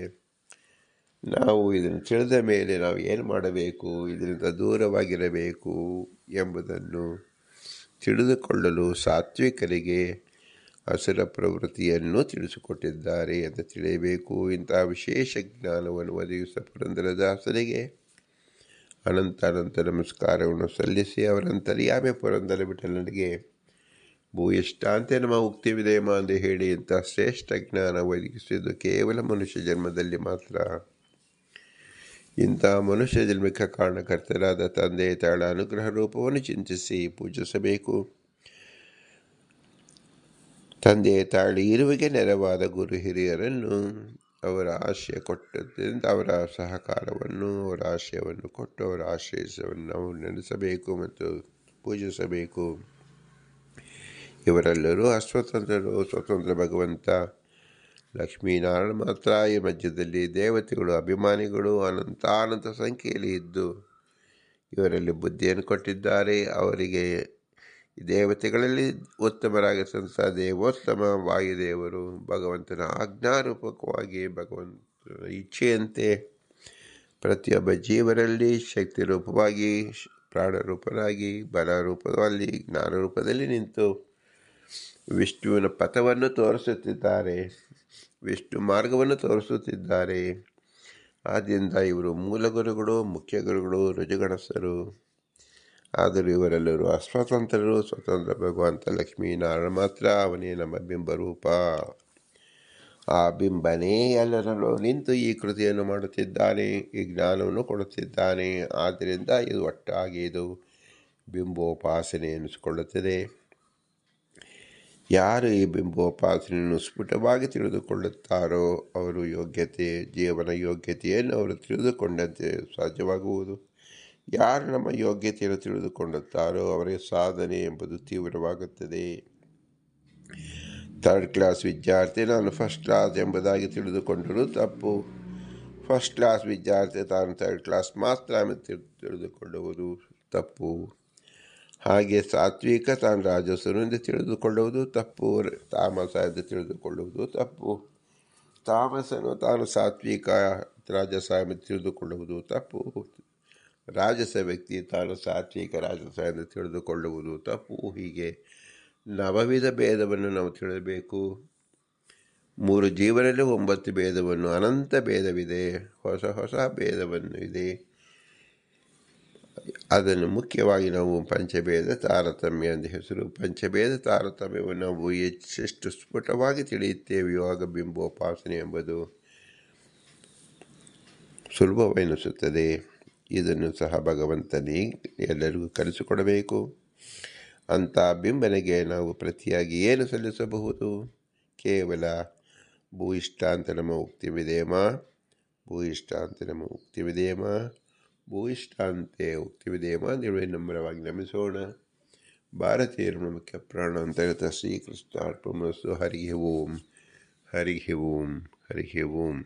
Speaker 1: ನಾವು ಇದನ್ನು ತಿಳಿದ ಮೇಲೆ ನಾವು ಏನು ಮಾಡಬೇಕು, ಇದರಿಂದ ದೂರವಾಗಿರಬೇಕು ಎಂಬುದನ್ನು ತಿಳಿದುಕೊಳ್ಳಲು ಸಾತ್ವಿಕರಿಗೆ ಅಸುರ ಪ್ರವೃತ್ತಿಯನ್ನು ತಿಳಿಸಿಕೊಟ್ಟಿದ್ದಾರೆ ಎಂದು ತಿಳಿಯಬೇಕು. ಇಂತಹ ವಿಶೇಷ ಜ್ಞಾನವನ್ನು ಒದಗಿಸಿದ ಪುರಂದರದಾಸರಿಗೆ ಅನಂತ ನಮಸ್ಕಾರವನ್ನು ಸಲ್ಲಿಸಿ ಅವರಂತರ್ಯಾಮಿ ಪುರಂದರ ವಿಠಲನಿಗೆ ಭೂಯಿಷ್ಟಾಂತೆ ನಮ್ಮ ಉಕ್ತಿ ವಿಧೇಮ ಎಂದು ಹೇಳಿ ಇಂತಹ ಶ್ರೇಷ್ಠ ಜ್ಞಾನ ಒದಗಿಸಿದ್ದು ಕೇವಲ ಮನುಷ್ಯ ಜನ್ಮದಲ್ಲಿ ಮಾತ್ರ. ಇಂಥ ಮನುಷ್ಯ ಜನ್ಮಕ್ಕೆ ಕಾರಣಕರ್ತರಾದ ತಂದೆ ತಾಳ ಅನುಗ್ರಹ ರೂಪವನ್ನು ಚಿಂತಿಸಿ ಪೂಜಿಸಬೇಕು. ತಂದೆ ತಾಳಿ ಇರುವಿಗೆ ನೆರವಾದ ಗುರು ಹಿರಿಯರನ್ನು ಅವರ ಆಶಯ ಕೊಟ್ಟದ್ದರಿಂದ ಅವರ ಸಹಕಾರವನ್ನು, ಅವರ ಆಶಯವನ್ನು ಕೊಟ್ಟು ಅವರ ಆಶ್ರಯವನ್ನು ನಾವು ನೆನೆಸಬೇಕು ಮತ್ತು ಪೂಜಿಸಬೇಕು. ಇವರೆಲ್ಲರೂ ಅಸ್ವತಂತ್ರರು. ಸ್ವತಂತ್ರ ಭಗವಂತ ಲಕ್ಷ್ಮೀನಾರಾಯಣ ಮಾತ್ರ ಈ ಮಧ್ಯದಲ್ಲಿ ದೇವತೆಗಳು, ಅಭಿಮಾನಿಗಳು ಅನಂತ ಸಂಖ್ಯೆಯಲ್ಲಿ ಇದ್ದು ಇವರಲ್ಲಿ ಬುದ್ಧಿಯನ್ನು ಕೊಟ್ಟಿದ್ದಾರೆ. ಅವರಿಗೆ ದೇವತೆಗಳಲ್ಲಿ ಉತ್ತಮರಾಗಿದ್ದಂಥ ದೇವೋತ್ತಮ ವಾಯುದೇವರು ಭಗವಂತನ ಆಜ್ಞಾರೂಪಕವಾಗಿ ಭಗವಂತನ ಇಚ್ಛೆಯಂತೆ ಪ್ರತಿಯೊಬ್ಬ ಜೀವರಲ್ಲಿ ಶಕ್ತಿ ರೂಪವಾಗಿ, ಪ್ರಾಣರೂಪರಾಗಿ, ಬಲ ರೂಪದಲ್ಲಿ, ಜ್ಞಾನ ರೂಪದಲ್ಲಿ ನಿಂತು ವಿಷ್ಣುವಿನ ಪಥವನ್ನು ತೋರಿಸುತ್ತಿದ್ದಾರೆ, ವಿಷ್ಣು ಮಾರ್ಗವನ್ನು ತೋರಿಸುತ್ತಿದ್ದಾರೆ. ಆದ್ದರಿಂದ ಇವರು ಮೂಲ ಗುರುಗಳು, ಮುಖ್ಯ ಗುರುಗಳು, ರುಜುಗಣಸ್ಥರು. ಆದರೂ ಇವರೆಲ್ಲರೂ ಅಸ್ವತಂತ್ರರು. ಸ್ವತಂತ್ರ ಭಗವಂತ ಲಕ್ಷ್ಮೀನಾರಾಯಣ ಮಾತ್ರ, ಅವನೇ ನಮ್ಮ ಬಿಂಬರೂಪ. ಆ ಬಿಂಬನೇ ಎಲ್ಲರಲ್ಲೂ ನಿಂತು ಈ ಕೃತಿಯನ್ನು ಮಾಡುತ್ತಿದ್ದಾನೆ, ಈ ಜ್ಞಾನವನ್ನು ಕೊಡುತ್ತಿದ್ದಾನೆ. ಆದ್ದರಿಂದ ಇದು ಒಟ್ಟಾಗಿ ಇದು ಬಿಂಬೋಪಾಸನೆ ಎನಿಸಿಕೊಳ್ಳುತ್ತದೆ. ಯಾರು ಈ ಬಿಂಬೋಪಾಸನೆಯನ್ನು ಸ್ಫುಟವಾಗಿ ತಿಳಿದುಕೊಳ್ಳುತ್ತಾರೋ ಅವರು ಜೀವನ ಯೋಗ್ಯತೆಯನ್ನು ಅವರು ತಿಳಿದುಕೊಂಡಂತೆ ಸಾಧ್ಯವಾಗುವುದು. ಯಾರು ನಮ್ಮ ಯೋಗ್ಯತೆಯನ್ನು ತಿಳಿದುಕೊಳ್ಳುತ್ತಾರೋ ಅವರಿಗೆ ಸಾಧನೆ ಎಂಬುದು ತೀವ್ರವಾಗುತ್ತದೆ. 3rd ಕ್ಲಾಸ್ ವಿದ್ಯಾರ್ಥಿ ನಾನು ಫಸ್ಟ್ ಕ್ಲಾಸ್ ಎಂಬುದಾಗಿ ತಿಳಿದುಕೊಂಡರೂ ತಪ್ಪು. ಫಸ್ಟ್ ಕ್ಲಾಸ್ ವಿದ್ಯಾರ್ಥಿ ತಾನು 3rd ಕ್ಲಾಸ್ ಮಾತ್ರ ತಿಳಿದುಕೊಳ್ಳುವುದು ತಪ್ಪು. ಹಾಗೆ ಸಾತ್ವಿಕ ತಾನು ರಾಜಸನೆಂದು ತಿಳಿದುಕೊಳ್ಳುವುದು ತಪ್ಪು, ತಾಮಸ ಎಂದು ತಿಳಿದುಕೊಳ್ಳುವುದು ತಪ್ಪು. ತಾಮಸನು ತಾನು ಸಾತ್ವಿಕ ರಾಜಸ ಎಂದು ತಿಳಿದುಕೊಳ್ಳುವುದು ತಪ್ಪು. ರಾಜಸ ವ್ಯಕ್ತಿ ತಾನು ಸಾತ್ವಿಕ ರಾಜಸ ಎಂದು ತಿಳಿದುಕೊಳ್ಳುವುದು ತಪ್ಪು. ಹೀಗೆ ನವವಿಧ ಭೇದವನ್ನು ನಾವು ತಿಳಿಯಬೇಕು. 3 ಜೀವನದಲ್ಲಿ 9 ಭೇದವನ್ನು, ಅನಂತ ಭೇದವಿದೆ, ಹೊಸ ಭೇದವನ್ನು ಇದೆ. ಅದನ್ನು ಮುಖ್ಯವಾಗಿ ನಾವು ಪಂಚಭೇದ ತಾರತಮ್ಯ ಎಂದು ಹೆಸರು. ಪಂಚಭೇದ ತಾರತಮ್ಯವನ್ನು ನಾವು ಎಷ್ಟು ಸ್ಫುಟವಾಗಿ ತಿಳಿಯುತ್ತೇವೆಯೋ ಆಗ ಬಿಂಬೋಪಾಸನೆ ಎಂಬುದು ಸುಲಭವೆನಿಸುತ್ತದೆ. ಇದನ್ನು ಸಹ ಭಗವಂತನೇ ಎಲ್ಲರಿಗೂ ಕಲಿಸಿಕೊಡಬೇಕು. ಅಂಥ ಬಿಂಬನೆಗೆ ನಾವು ಪ್ರತಿಯಾಗಿ ಏನು ಸಲ್ಲಿಸಬಹುದು? ಕೇವಲ ಭೂಯಿಷ್ಟಾಂತ ನಮ ಉಕ್ತಿ ವಿಧೇಮ, ಭೂಯಿಷ್ಟಾಂತ ನಮ ಉಕ್ತಿ ವಿಧೇಮ, ಭೂಯಿಷ್ಟಾಂತೆ ಉಕ್ತಿ ವಿಧೇಮ ಅಂತೇಳಿ ನಮ್ರವಾಗಿ ನಮಿಸೋಣ. ಭಾರತೀಯರು ನಮಕ್ಕೆ ಪ್ರಾಣ ಅಂತರ್ಗತ ಶ್ರೀಕೃಷ್ಣ ಅರ್ಪಣಮಸ್ತು. ಹರಿ ಓಂ, ಹರಿ ಓಂ, ಹರಿ ಓಂ.